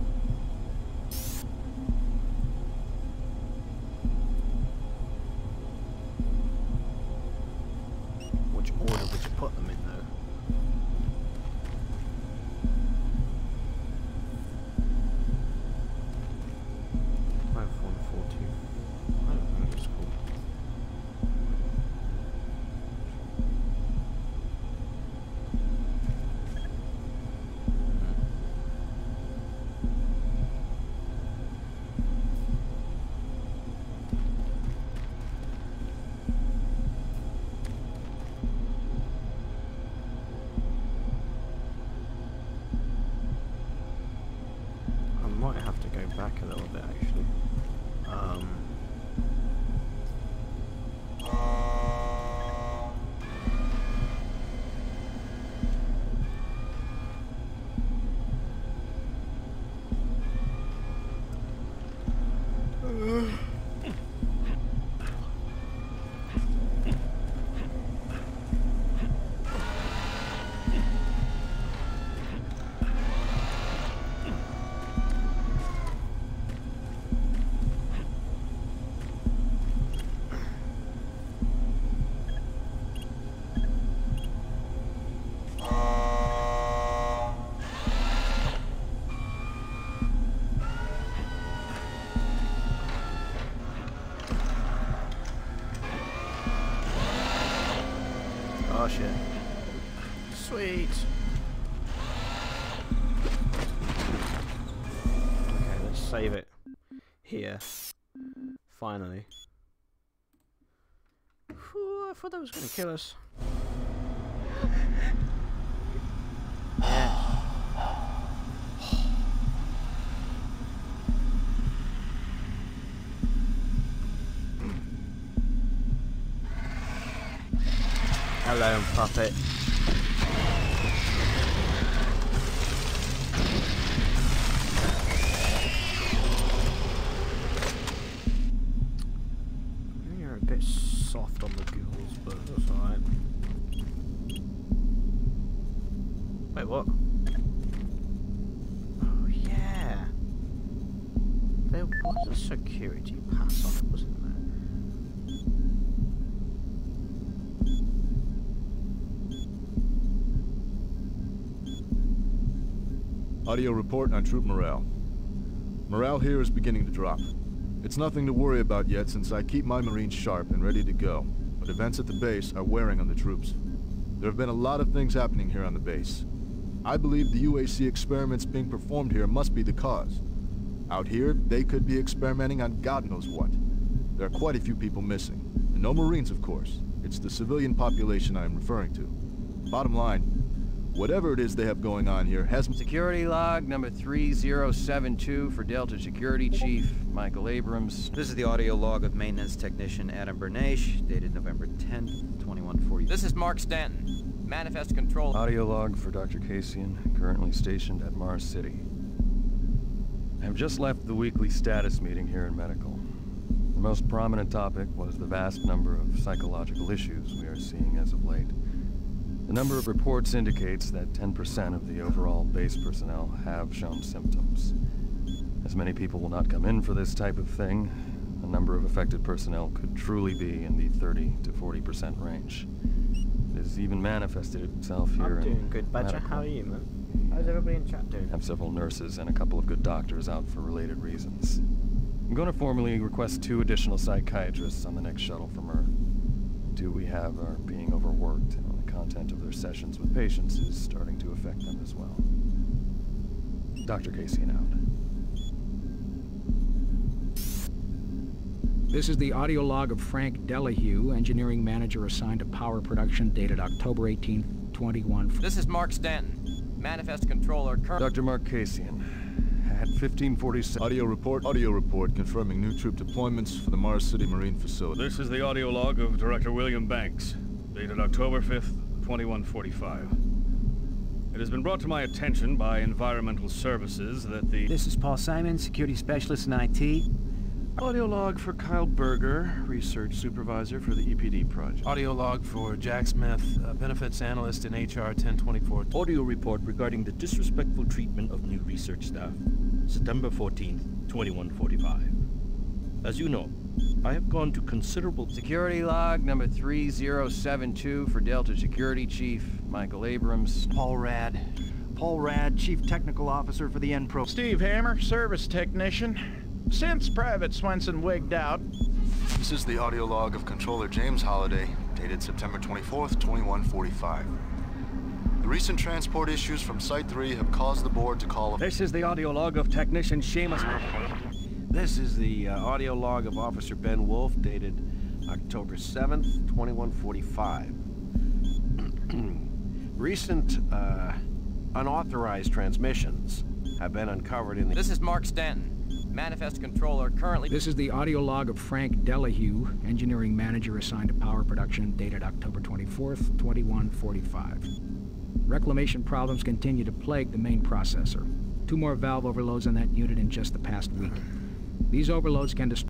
Which order would you put them in though? I don't think it's cool. Might have to go back a little bit actually. Oh shit. Sweet. Okay, let's save it here. Finally. Whew, I thought that was gonna kill us. Yeah. Hello, puppet. You're a bit soft on the ghouls, but that's alright. Wait, what? Oh, yeah. There was a security pass on it, wasn't there? Audio report on troop morale. Morale here is beginning to drop. It's nothing to worry about yet since I keep my Marines sharp and ready to go, but events at the base are wearing on the troops. There have been a lot of things happening here on the base. I believe the UAC experiments being performed here must be the cause. Out here, they could be experimenting on God knows what. There are quite a few people missing, and no Marines, of course. It's the civilian population I am referring to. Bottom line, whatever it is they have going on here has... Security log number 3072 for Delta Security Chief Michael Abrams. This is the audio log of maintenance technician Adam Bernache, dated November 10th, 2140. This is Mark Stanton, manifest control. Audio log for Dr. Kasian, currently stationed at Mars City. I have just left the weekly status meeting here in medical. The most prominent topic was the vast number of psychological issues we are seeing as of late. The number of reports indicates that 10% of the overall base personnel have shown symptoms. As many people will not come in for this type of thing, the number of affected personnel could truly be in the 30 to 40% range. It has even manifested itself here. I'm doing good, Badger. medical. How are you, man? How's everybody in chat doing? I have several nurses and a couple of good doctors out for related reasons. I'm going to formally request 2 additional psychiatrists on the next shuttle from Earth. 2 we have are being overworked, and the content of their sessions with patients is starting to affect them as well. Dr. Kasian out. This is the audio log of Frank Delahue, engineering manager assigned to power production, dated October 18th, 21... This is Mark Stanton, Manifest controller current... Dr. Markasian, at 1547... Audio report confirming new troop deployments for the Mars City Marine facility. This is the audio log of Director William Banks, dated October 5th, 2145. It has been brought to my attention by Environmental Services that the... This is Paul Simon, Security Specialist in IT. Audio log for Kyle Berger, Research Supervisor for the EPD project. Audio log for Jack Smith, Benefits Analyst in HR 1024. Audio report regarding the disrespectful treatment of new research staff. September 14th, 2145. As you know, I have gone to considerable... Security log number 3072 for Delta Security Chief Michael Abrams. Paul Rad, Chief Technical Officer for the N-Pro. Steve Hammer, Service Technician. Since Private Swenson wigged out... This is the audio log of Controller James Holliday, dated September 24th, 2145. The recent transport issues from Site 3 have caused the board to call... This is the audio log of Technician Seamus... This is the audio log of Officer Ben Wolf, dated October 7th, 2145. Recent unauthorized transmissions have been uncovered in the... This is Mark Stanton, Manifest controller currently... This is the audio log of Frank Delahue, Engineering Manager assigned to power production, dated October 24th, 2145. Reclamation problems continue to plague the main processor. 2 more valve overloads on that unit in just the past week. These overloads can destroy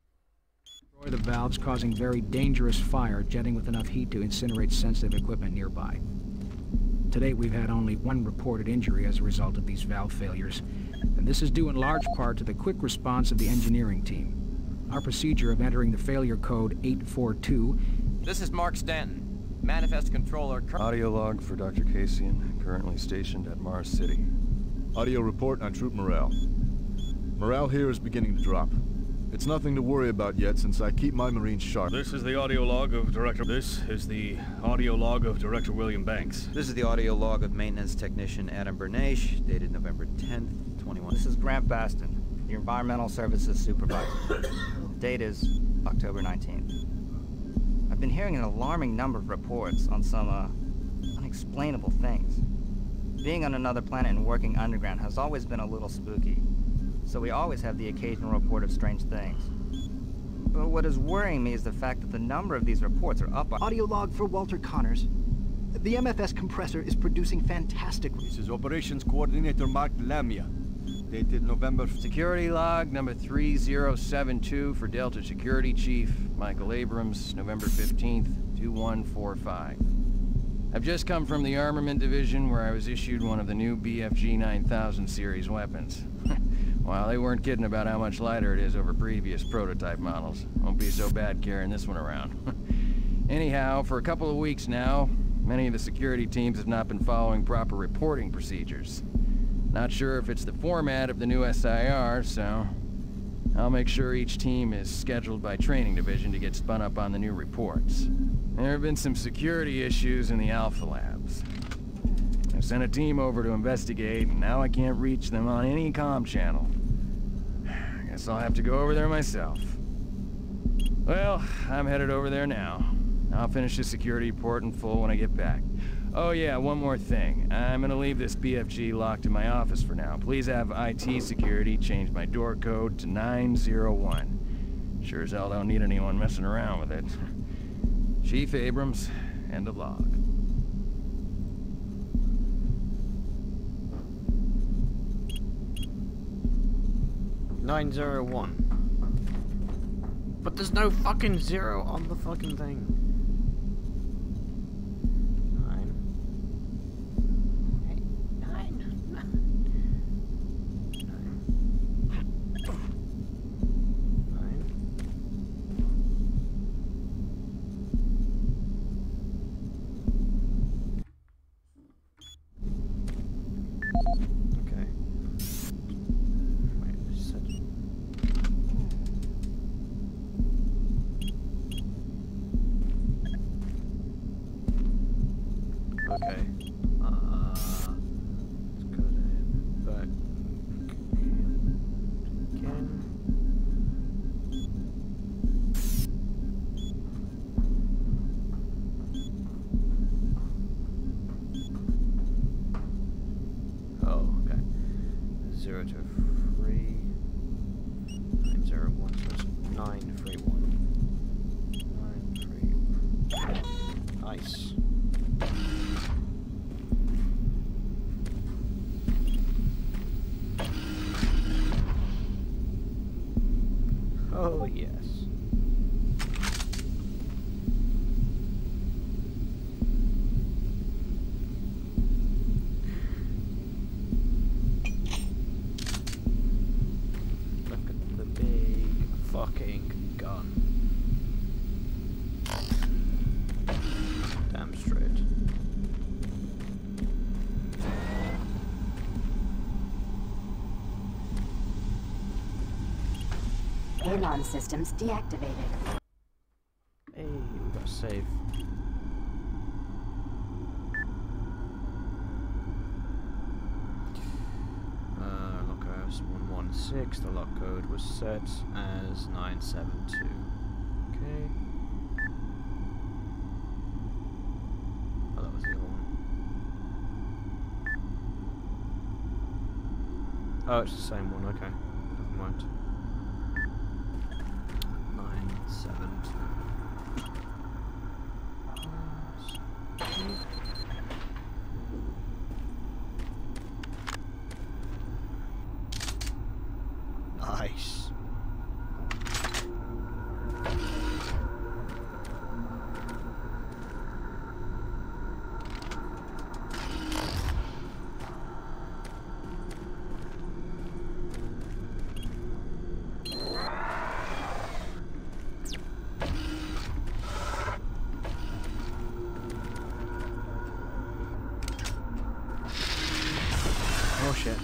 the valves, causing very dangerous fire, jetting with enough heat to incinerate sensitive equipment nearby. To date, we've had only 1 reported injury as a result of these valve failures, and this is due in large part to the quick response of the engineering team. Our procedure of entering the failure code 842... This is Mark Stanton, Manifest controller... Audio log for Dr. Kasian, currently stationed at Mars City. Audio report on troop morale. Morale here is beginning to drop. It's nothing to worry about yet since I keep my Marines sharp. This is the audio log of Director... This is the audio log of Director William Banks. This is the audio log of Maintenance Technician Adam Bernache, dated November 10th, 21... This is Grant Baston, the Environmental Services Supervisor. Date is October 19th. I've been hearing an alarming number of reports on some, unexplainable things. Being on another planet and working underground has always been a little spooky, so we always have the occasional report of strange things. But what is worrying me is the fact that the number of these reports are up. Audio log for Walter Connors. The MFS compressor is producing fantastic... This is Operations Coordinator Mark Lamia, dated November... Security log number 3072 for Delta Security Chief Michael Abrams, November 15th, 2145. I've just come from the Armament Division where I was issued one of the new BFG 9000 series weapons. Well, they weren't kidding about how much lighter it is over previous prototype models. Won't be so bad carrying this one around. Anyhow, for a couple of weeks now, many of the security teams have not been following proper reporting procedures. Not sure if it's the format of the new SIR, so I'll make sure each team is scheduled by Training Division to get spun up on the new reports. There have been some security issues in the Alpha Labs. I've sent a team over to investigate, and now I can't reach them on any comm channel. Guess I'll have to go over there myself. Well, I'm headed over there now. I'll finish the security report in full when I get back. Oh yeah, one more thing. I'm gonna leave this BFG locked in my office for now. Please have IT security change my door code to 901. Sure as hell don't need anyone messing around with it. Chief Abrams, end of log. $901. But there's no fucking 0 on the fucking thing. 9. 8, 9. Okay. Wait, set. 902 901, so it's 931. 931. Nice. Oh, yes. Look at the big fucking gun. Damn straight. Alarm systems deactivated. Hey, we got a save. Lockhouse 116. The lock code was set as 972. Okay. Oh, that was the other one. Oh, it's the same one. Okay, never mind. 972. Nice. Oh shit.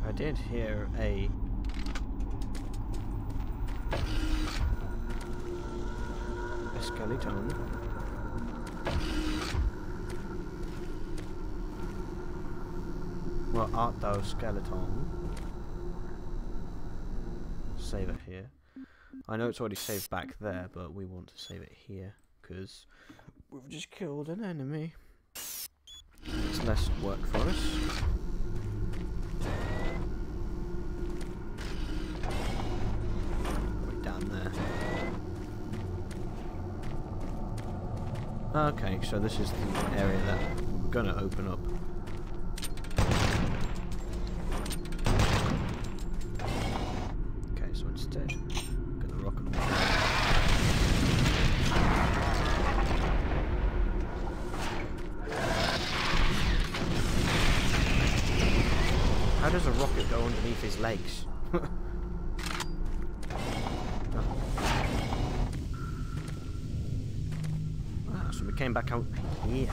I did hear a skeleton. What art thou, skeleton? Save it here. I know it's already saved back there, but we want to save it here because we've just killed an enemy. It's less work for us. Way down there. Okay, so this is the area that we're gonna open up. Okay, so instead, gonna rock and roll. How does a rocket go underneath his legs? Ah, so we came back out here.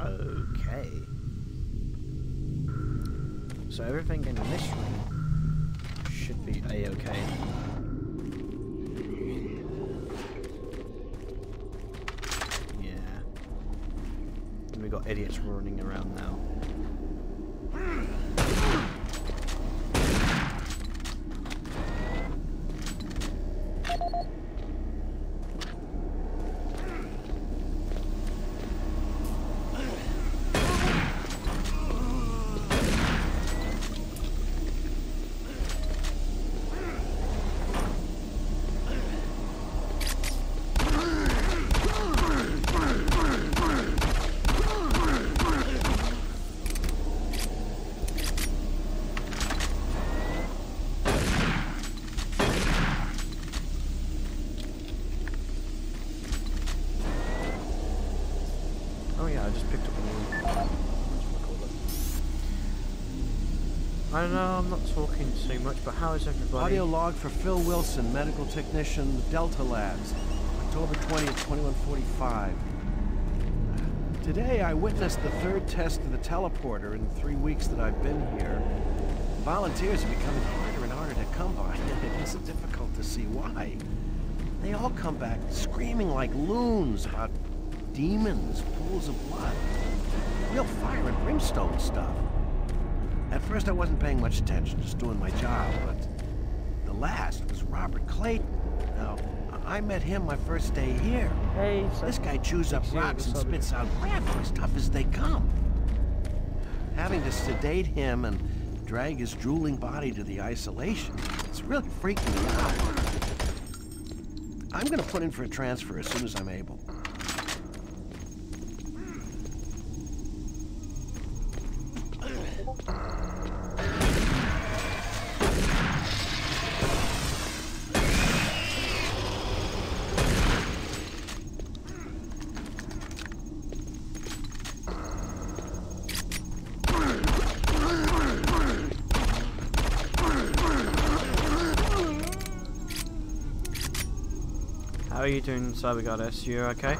Okay. So everything in this room should be a-okay. Yeah. And we got idiots running around now. Oh yeah, I just picked up a new... I don't know, I'm not talking too much, but how is everybody? Audio log for Phil Wilson, medical technician, Delta Labs, October 20th, 2145. Today I witnessed the third test of the teleporter in the 3 weeks that I've been here. Volunteers are becoming harder and harder to come by, and it is difficult to see why. They all come back screaming like loons about demons, pools of blood. Real fire and brimstone stuff. At first I wasn't paying much attention, just doing my job, but the last was Robert Clayton. Now, I met him my first day here. Hey, this guy chews up rocks and spits out gravel as tough as they come. Having to sedate him and drag his drooling body to the isolation, it's really freaking me out. I'm gonna put in for a transfer as soon as I'm able. How are you doing, Cyber Goddess? You okay?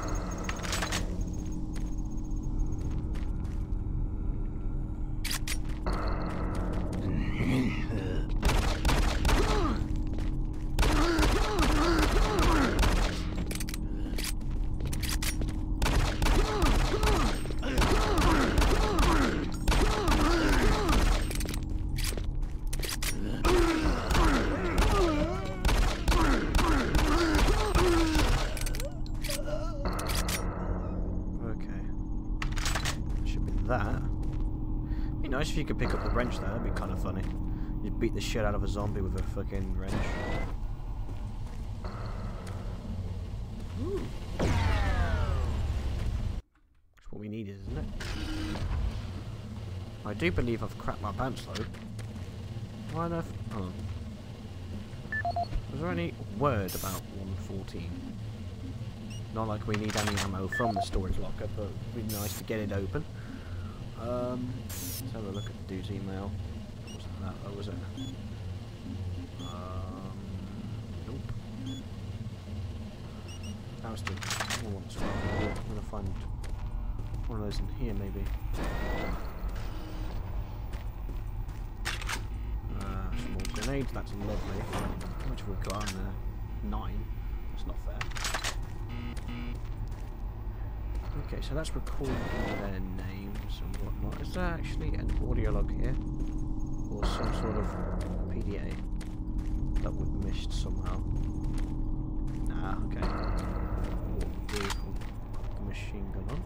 That. It'd be nice if you could pick up the wrench there, that'd be kind of funny. You'd beat the shit out of a zombie with a fucking wrench. Ooh. That's what we needed, isn't it? I do believe I've cracked my pants though. Why on earth? Oh. Was there any word about 114? Not like we need any ammo from the storage locker, but it'd be nice to get it open. Let's have a look at the dude's email. Wasn't that? Oh, was it? Nope. That was the one. I'm gonna find one of those in here, maybe. Some more grenades. That's lovely. How much have we got on there? 9. That's not fair. Okay, so that's recording their names and whatnot. Is there actually an audio log here? Or some sort of PDA that we've missed somehow? Nah, okay. What do we put the machine gun on?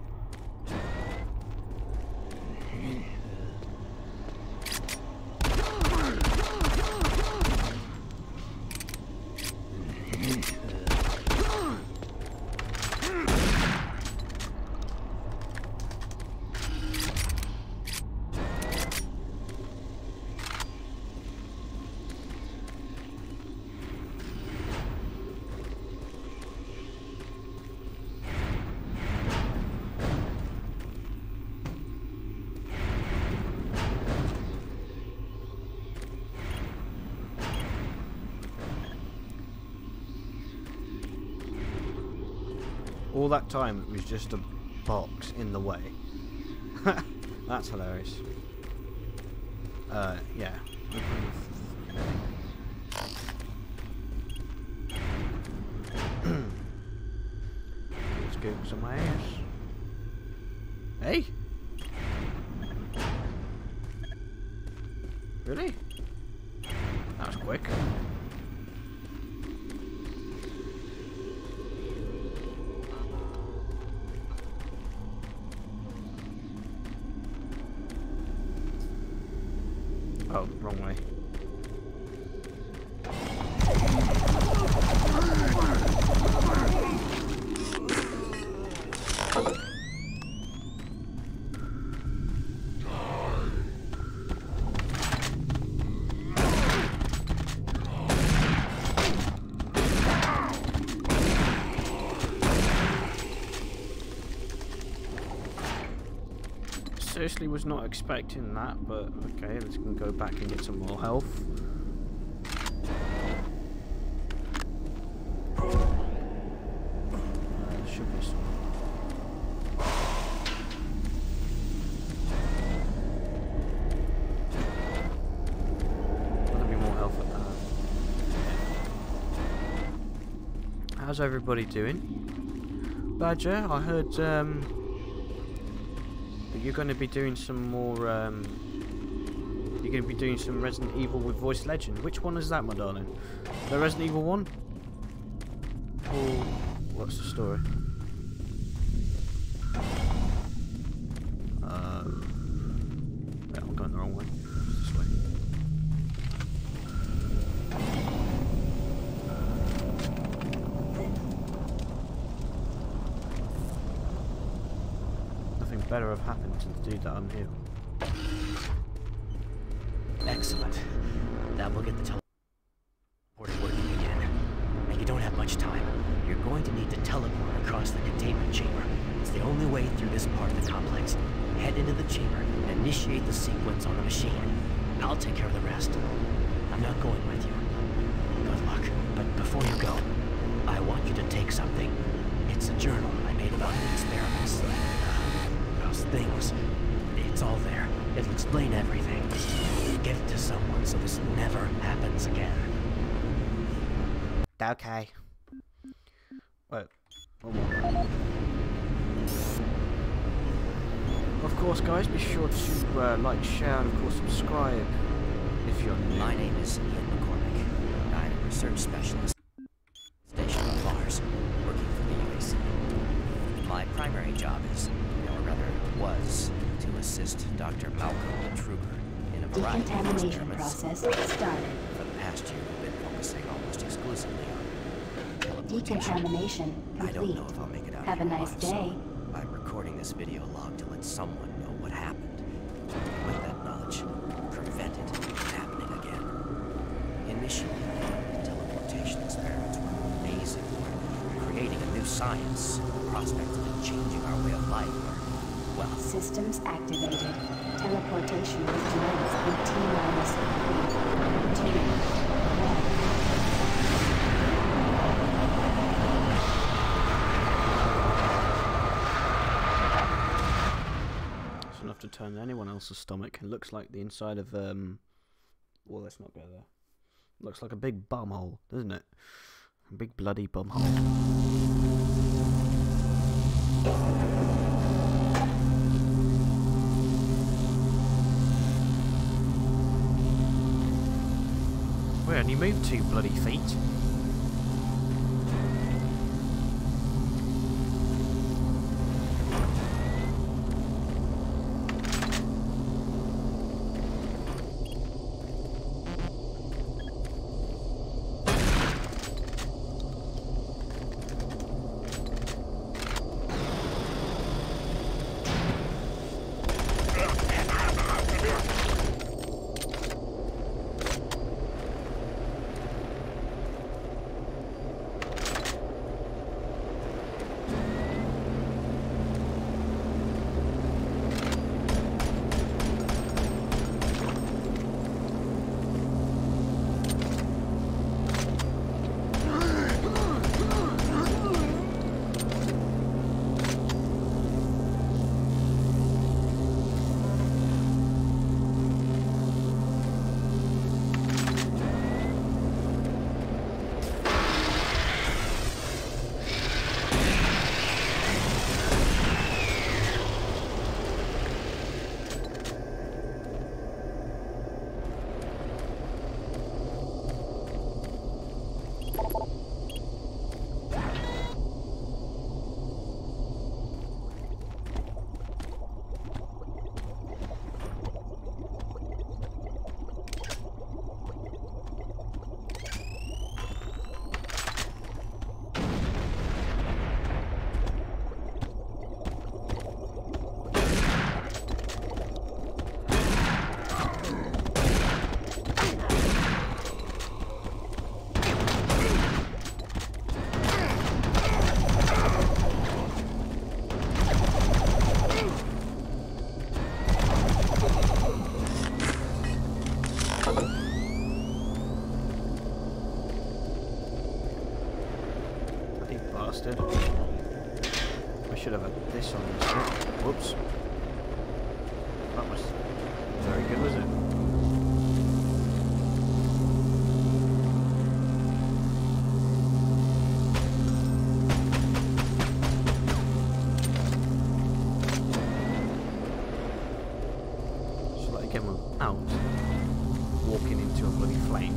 All that time it was just a box in the way. That's hilarious. Yeah. Let's go some ass. Hey! Really? That was quick. Oh, wrong way. Seriously was not expecting that, but okay, let's go back and get some more health. Should be some. There'll be more health at that. How's everybody doing? Badger, I heard you're going to be doing some more, you're going to be doing some Resident Evil with voice legend. Which one is that, my darling? The Resident Evil 1? Paul, what's the story? Yeah, I'm going the wrong way. This way. Nothing better have happened to the dude that I'm here. Excellent. That will get the teleporter working again. And you don't have much time. You're going to need to teleport across the containment chamber. It's the only way through this part of the complex. Head into the chamber and initiate the sequence on the machine. I'll take care of the rest. I'm not going with you. Good luck. But before you go, I want you to take something. It's a journal I made about the experiments. Those things. It's all there. It'll explain everything. Give it to someone so this never happens again. Okay. Wait. One more. Of course, guys, be sure to like, share, and of course subscribe if you're new. My name is Ian McCormick. I'm a research specialist stationed on Mars, working for the UAC. My primary job is, or rather was, to assist Dr. Malcolm Intruber in a variety of Decontamination experiments. process started. For the past year, we've been focusing almost exclusively on teleportation. Decontamination I don't complete. know if I'll make it out Have a here nice alive, day. so I'm recording this video log to let someone know what happened. With that knowledge, prevent it from happening again. Initially, the teleportation experiments were amazing. Creating a new science, the prospects of it changing our way of life are, well... Systems activated. Teleportation will commence in T-3, 2, 1. Enough to turn anyone else's stomach. It looks like the inside of well, let's not go there. Looks like a big bum hole, doesn't it? A big bloody bum hole. Where and you moved to, bloody feet? Bastard. I should have had this on this bit. Whoops. That was very good, was it? Should I get him out? Walking into a bloody flame.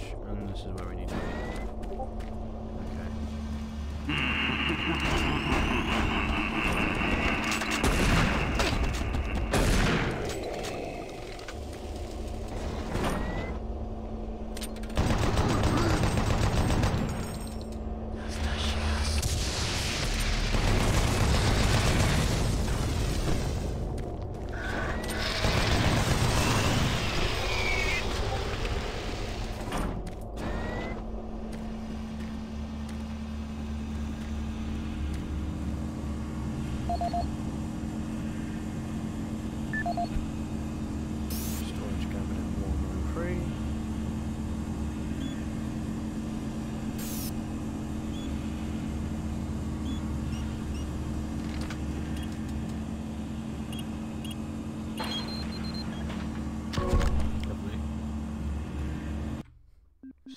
switch, and this is where we need to be.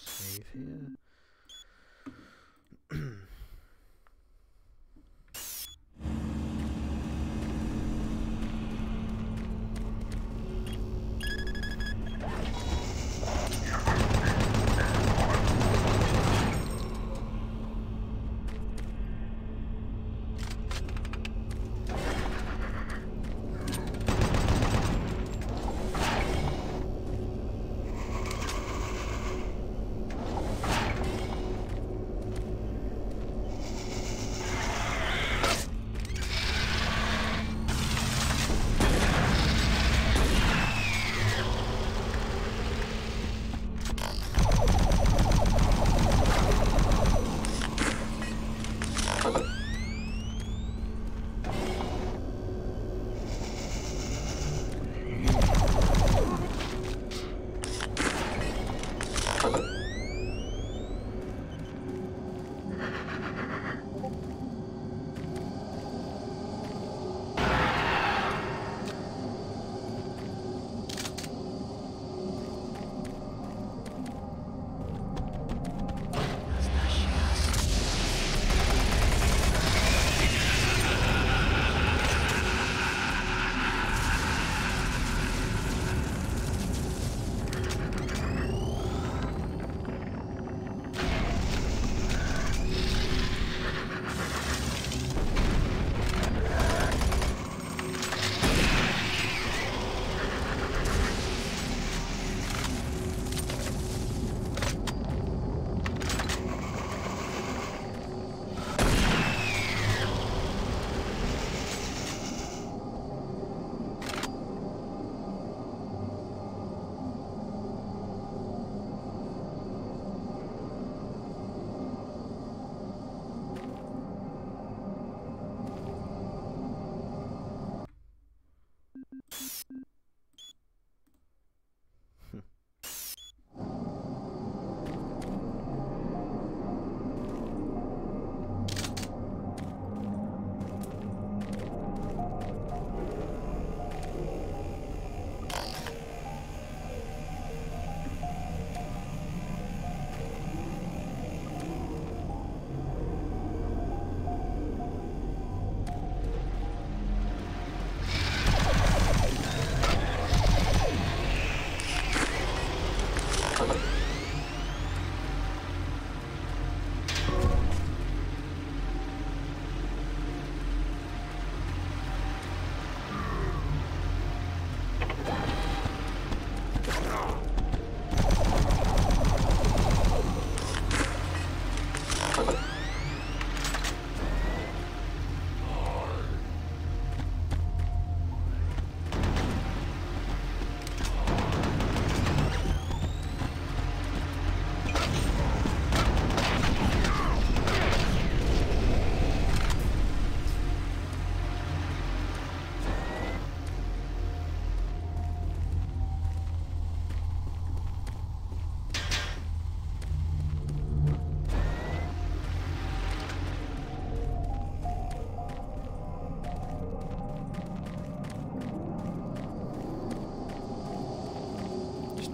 Save here.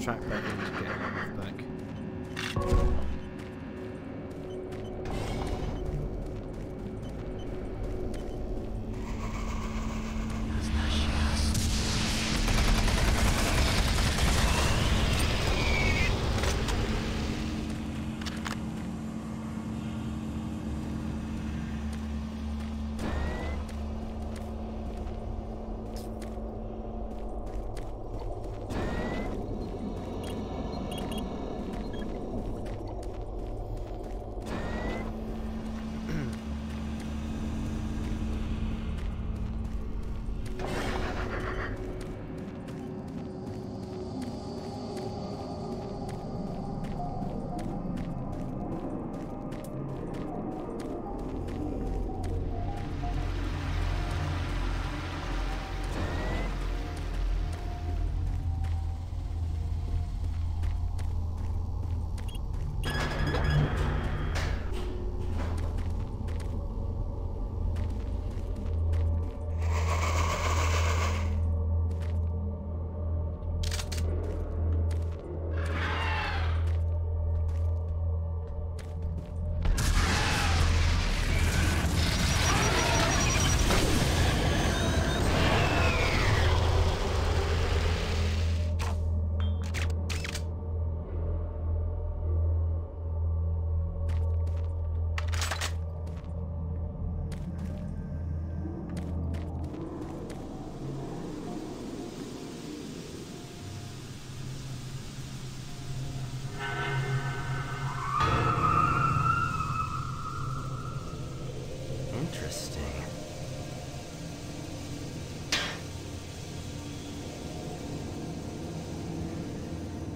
Track back in to get him back.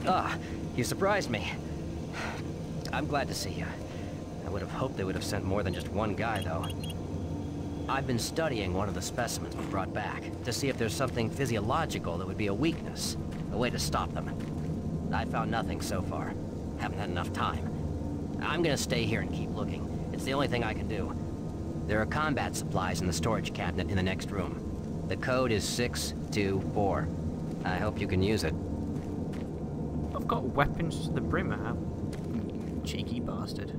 Ah, you surprised me. I'm glad to see you. I would have hoped they would have sent more than just one guy, though. I've been studying one of the specimens we brought back to see if there's something physiological that would be a weakness, a way to stop them. I found nothing so far. Haven't had enough time. I'm gonna stay here and keep looking. It's the only thing I can do. There are combat supplies in the storage cabinet in the next room. The code is 624. I hope you can use it. I've got weapons to the brim, I have. Cheeky bastard.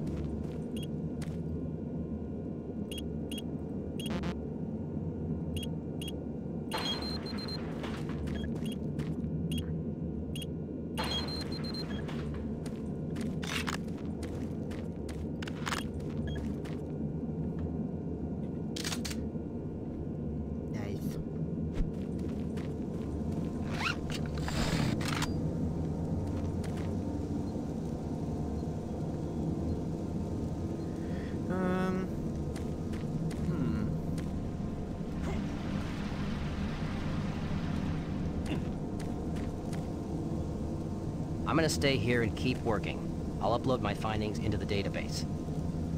I'm gonna stay here and keep working. I'll upload my findings into the database.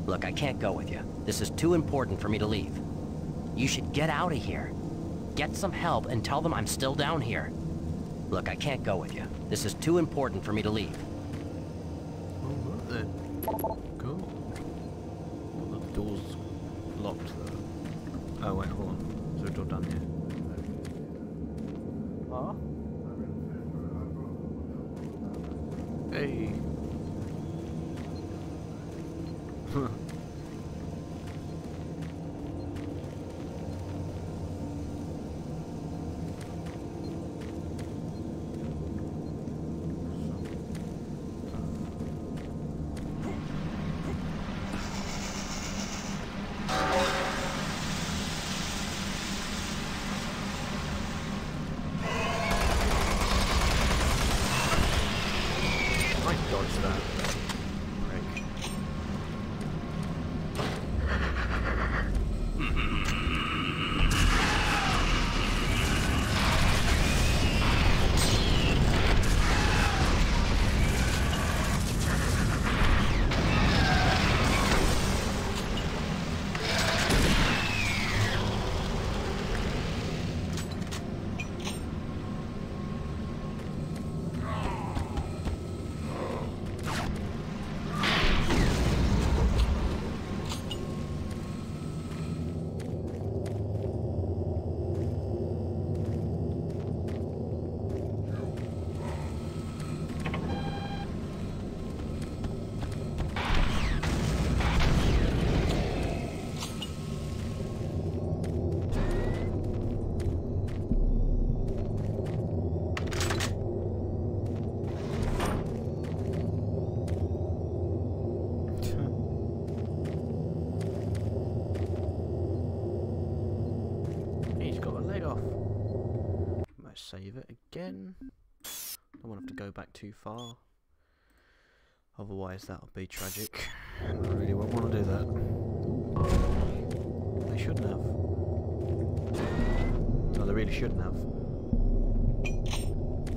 Look, I can't go with you. This is too important for me to leave. You should get out of here. Get some help and tell them I'm still down here. Look, I can't go with you. This is too important for me to leave. Cool. Well, the door's locked though. Oh wait, hold on. Is there a door down here? Ah? Hey. Dodge that. Break. Save it again. Don't want to have to go back too far. Otherwise that'll be tragic. I really won't want to do that. They shouldn't have. No, they really shouldn't have.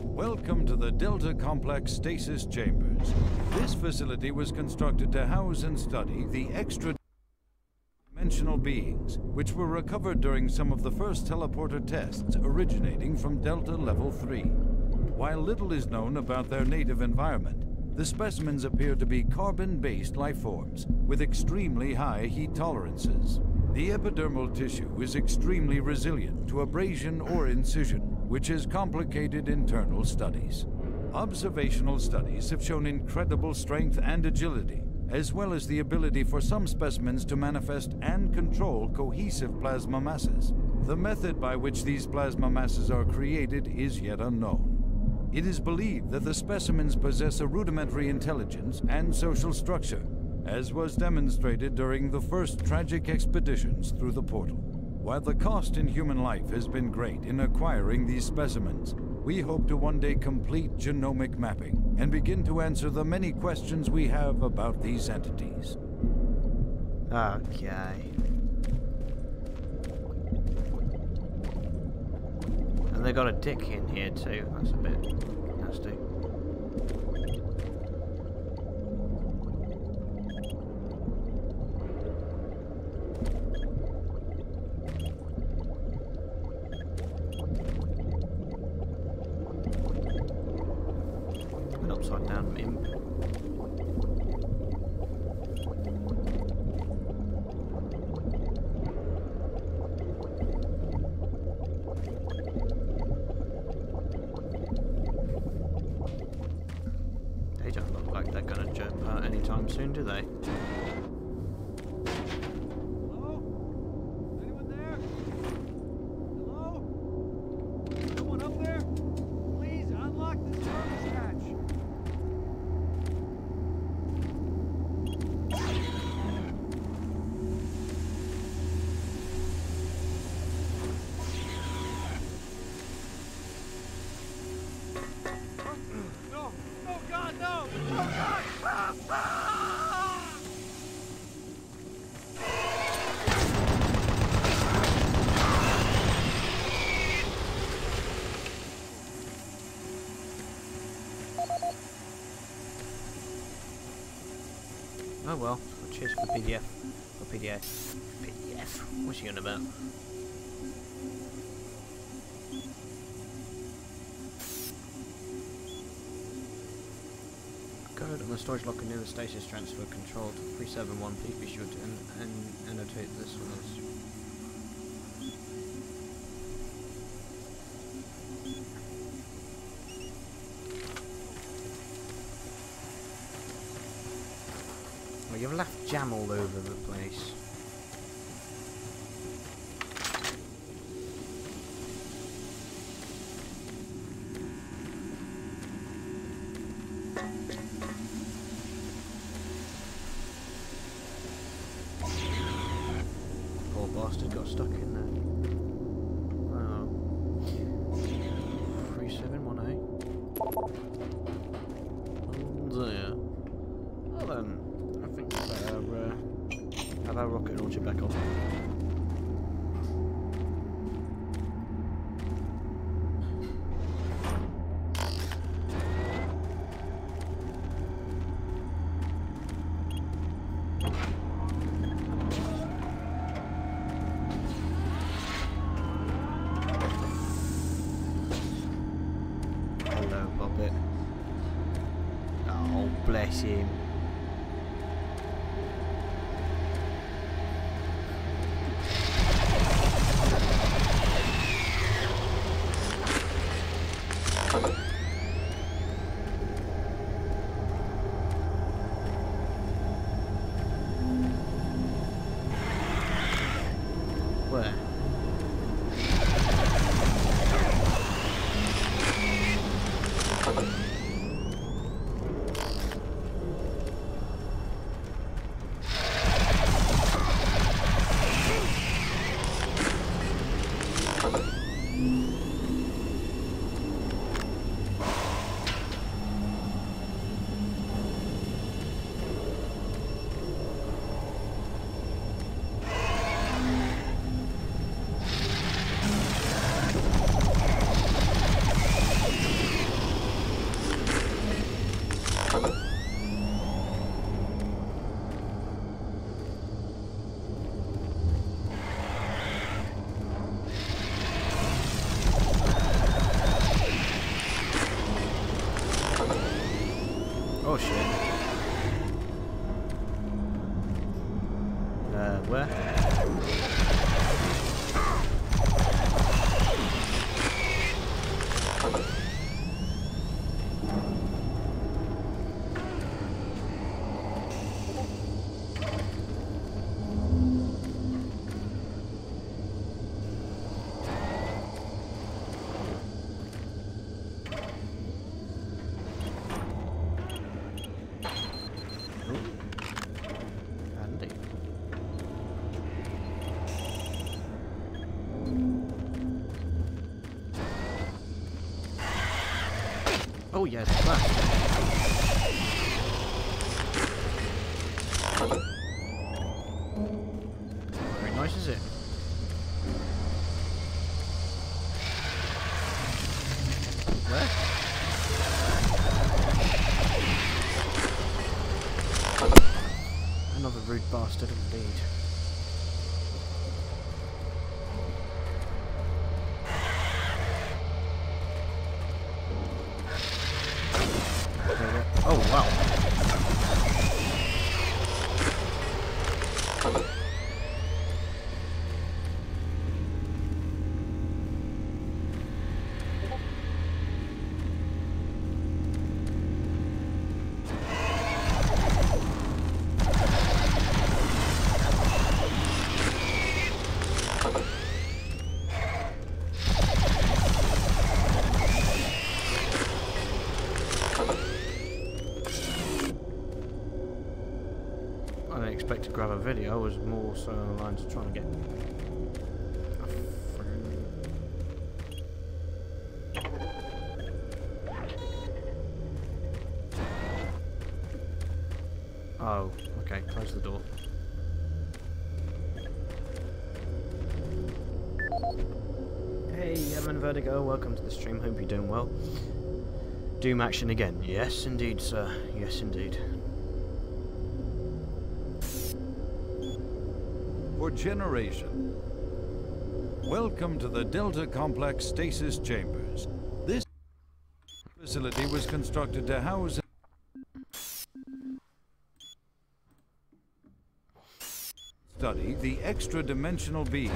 Welcome to the Delta Complex Stasis Chambers. This facility was constructed to house and study the extra-dimensional beings, which were recovered during some of the first teleporter tests originating from Delta Level 3. While little is known about their native environment, the specimens appear to be carbon-based lifeforms with extremely high heat tolerances. The epidermal tissue is extremely resilient to abrasion or incision, which has complicated internal studies. Observational studies have shown incredible strength and agility, as well as the ability for some specimens to manifest and control cohesive plasma masses. The method by which these plasma masses are created is yet unknown. It is believed that the specimens possess a rudimentary intelligence and social structure, as was demonstrated during the first tragic expeditions through the portal. While the cost in human life has been great in acquiring these specimens, we hope to one day complete genomic mapping and begin to answer the many questions we have about these entities. Okay. And they got a dick in here too. That's a bit nasty. An upside down imp. They don't look like they're gonna jump out anytime soon, do they? Someone up there? Please unlock the service hatch. No! Oh God, no! Oh God! Ah, ah! Oh well, cheers for the PDF. Or PDF. PDF. What's he on about? Code on the storage locker near the stasis transfer control to 371. Please be sure to annotate this with us. Well, you've left jam all over the place. Poor bastard got stuck in there. Wow. 371A. Oh dear. Well then. I think we better have our rocket launcher back on. Hello, Bobbit. Oh, bless him. Where? Oh shit. Where? Oh yes, blast. Very nice, is it? Where? rude bastard indeed. Oh wow. I didn't expect to grab a video, I was more so on the lines of trying to get oh, okay, close the door. Hey, Evan Vertigo, welcome to the stream, hope you're doing well. Doom action again, yes indeed sir, yes indeed. For generation. Welcome to the Delta Complex Stasis Chambers. This facility was constructed to house study the extra-dimensional beings,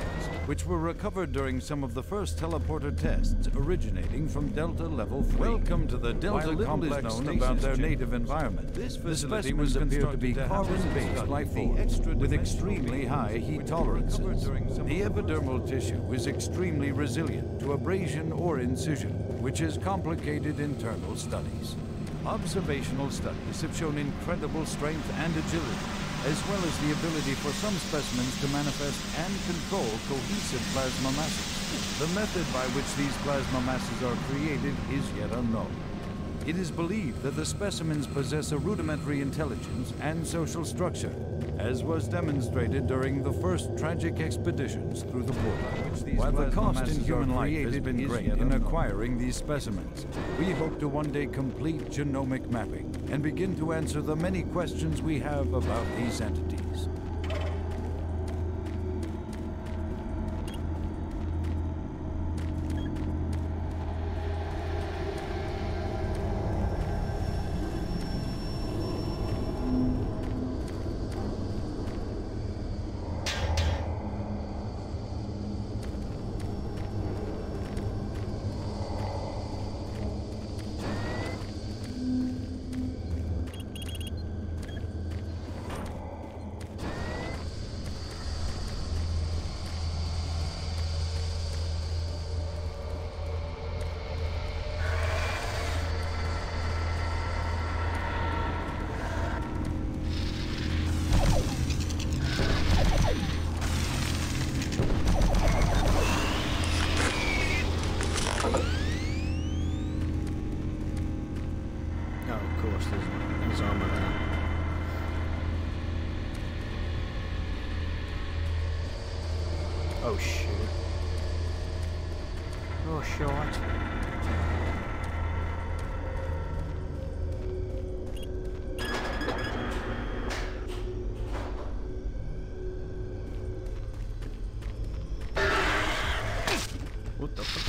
which were recovered during some of the first teleporter tests originating from Delta Level 3. Welcome to the Delta Complex known about their native environment. This facility was appeared to be carbon-based life forms with extremely high heat tolerances. The epidermal tissue is extremely resilient to abrasion or incision, which has complicated internal studies. Observational studies have shown incredible strength and agility, as well as the ability for some specimens to manifest and control cohesive plasma masses. The method by which these plasma masses are created is yet unknown. It is believed that the specimens possess a rudimentary intelligence and social structure, as was demonstrated during the first tragic expeditions through the portal. While the cost in human life has been great in acquiring these specimens, we hope to one day complete genomic mapping and begin to answer the many questions we have about these entities. Oh shit. Oh shit. What the fuck?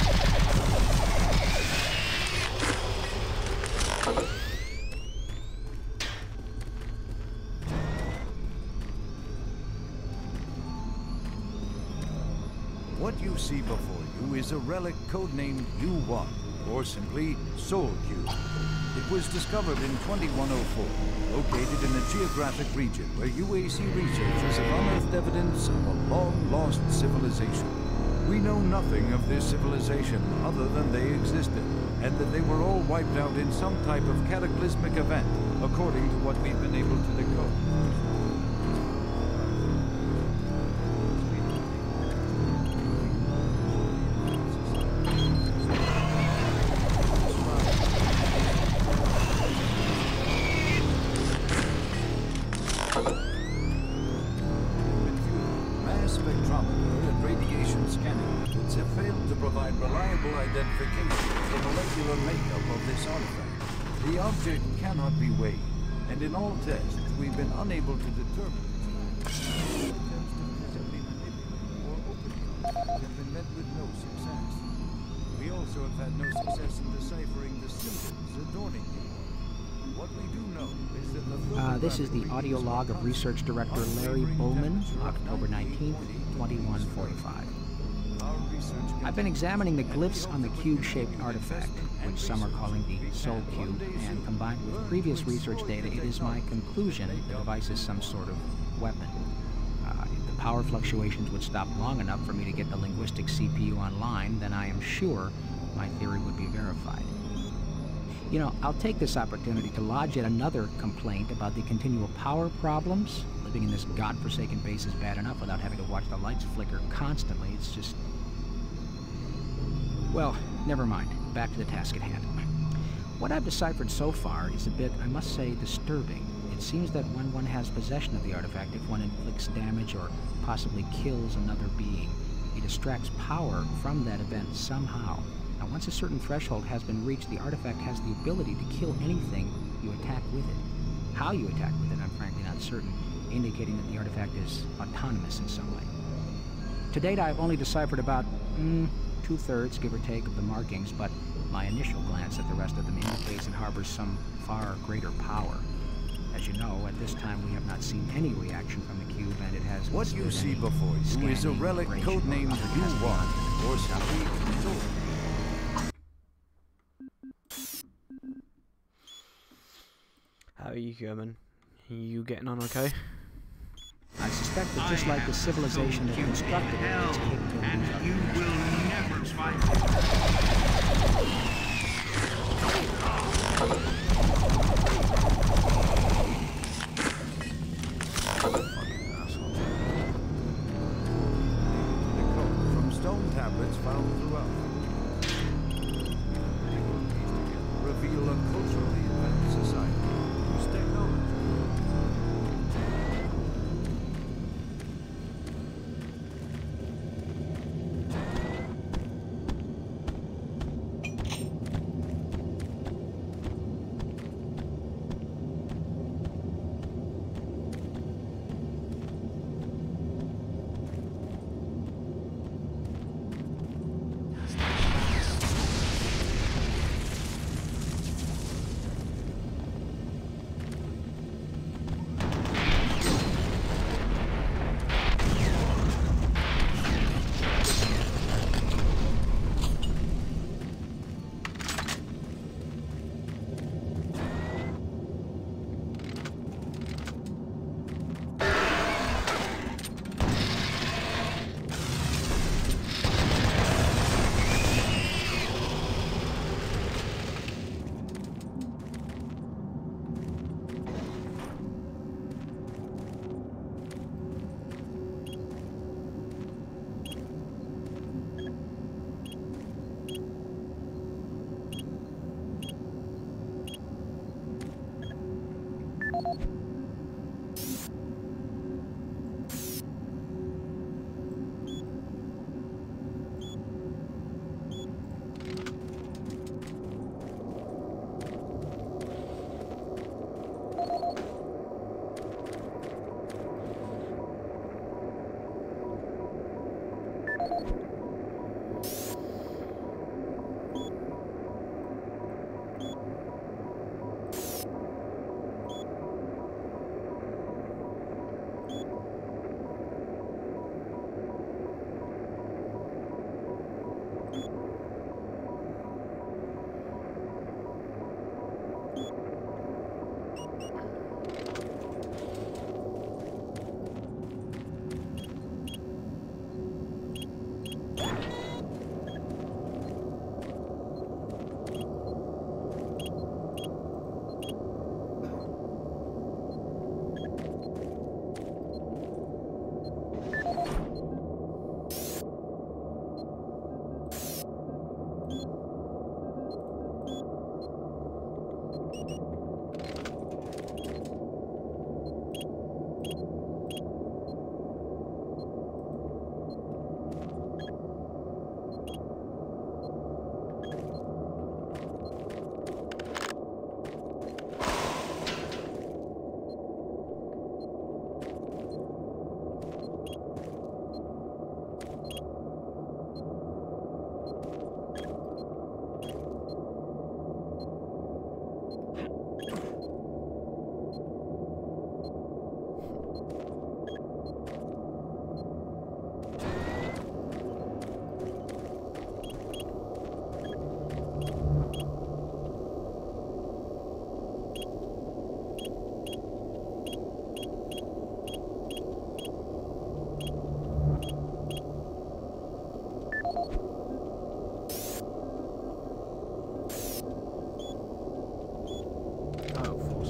What you see before you is a relic codenamed U1, or simply Soul Q. It was discovered in 2104, located in a geographic region where UAC researchers have unearthed evidence of a long-lost civilization. We know nothing of this civilization other than they existed, and that they were all wiped out in some type of cataclysmic event, according to what we've been able to decode. The object cannot be weighed, and in all tests, we've been unable to determine its have been met with no success. We also have had no success in deciphering the symbols adorning it. What we do know is that the this is the audio log of Research Director Larry Bowman, October 19th, 2145. I've been examining the glyphs on the cube-shaped artifact, which some are calling the Soul Cube, and combined with previous research data, it is my conclusion the device is some sort of weapon. If the power fluctuations would stop long enough for me to get the linguistic CPU online, then I am sure my theory would be verified. You know, I'll take this opportunity to lodge yet another complaint about the continual power problems. Living in this godforsaken base is bad enough without having to watch the lights flicker constantly. It's just... Well, never mind. Back to the task at hand. What I've deciphered so far is a bit, I must say, disturbing. It seems that when one has possession of the artifact, if one inflicts damage or possibly kills another being, it distracts power from that event somehow. Now, once a certain threshold has been reached, the artifact has the ability to kill anything you attack with it. How you attack with it, I'm frankly not certain, indicating that the artifact is autonomous in some way. To date, I've only deciphered about, 2/3, give or take, of the markings, but my initial glance at the rest of them indicates it harbors some far greater power. As you know, at this time we have not seen any reaction from the cube, and it has... What you see before you is a relic codenamed U1, or simply Soul. How are you, German? Are you getting on okay? I suspect that just like the civilization that constructed it, it's capabilities are... You will never find it. From stone tablets found throughout. Reveal a culturally advanced society whose technology.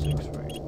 6-3.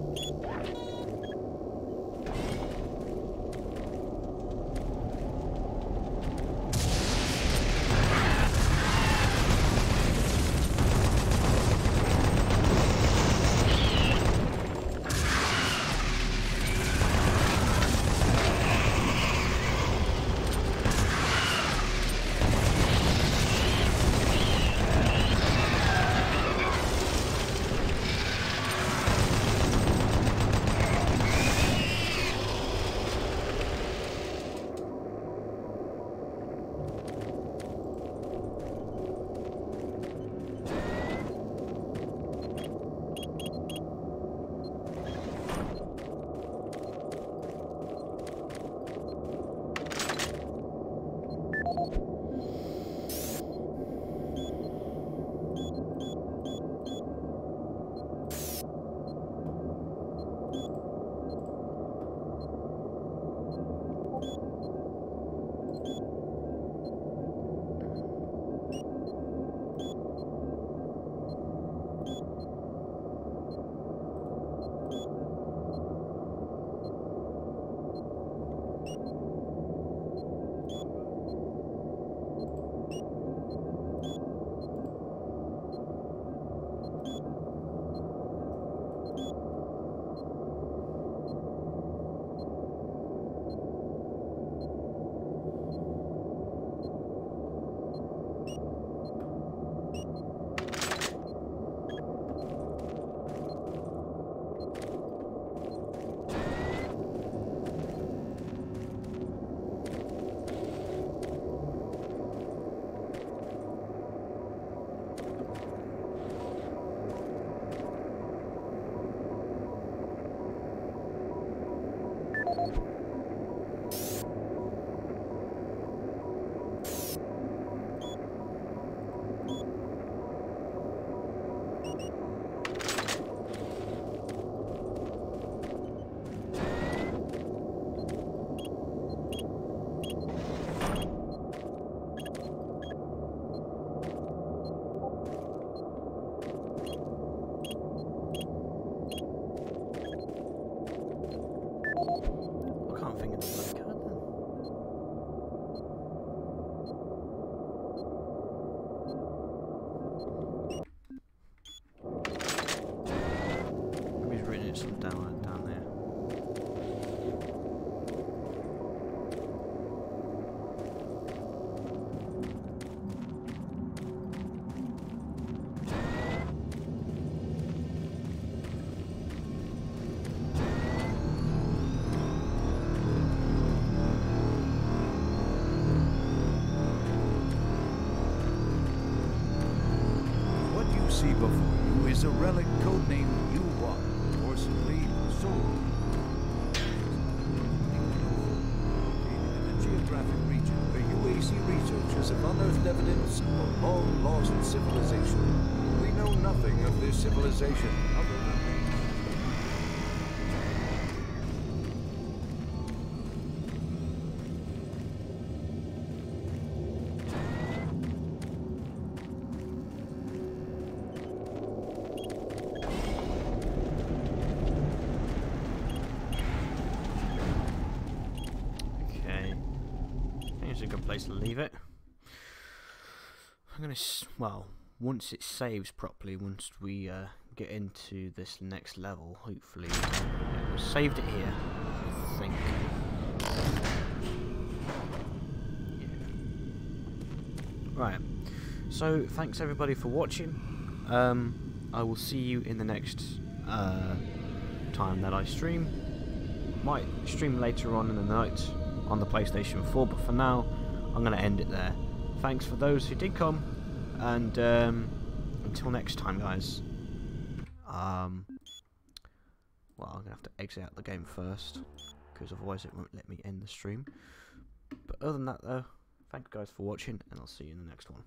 Down there. What you see before you is a relic codenamed U1. Simply soul. In a geographic region where UAC researchers have unearthed evidence of a long-lost civilization. We know nothing of this civilization other than a good place to leave it. I'm gonna, well, once it saves properly, once we get into this next level, hopefully. We've saved it here, I think. Yeah. Right. So thanks everybody for watching. I will see you in the next time that I stream. Might stream later on in the night on the PlayStation 4, but for now I'm going to end it there. Thanks for those who did come, and until next time, guys. Well, I'm going to have to exit out the game first, because otherwise it won't let me end the stream. But other than that though, thank you guys for watching, and I'll see you in the next one.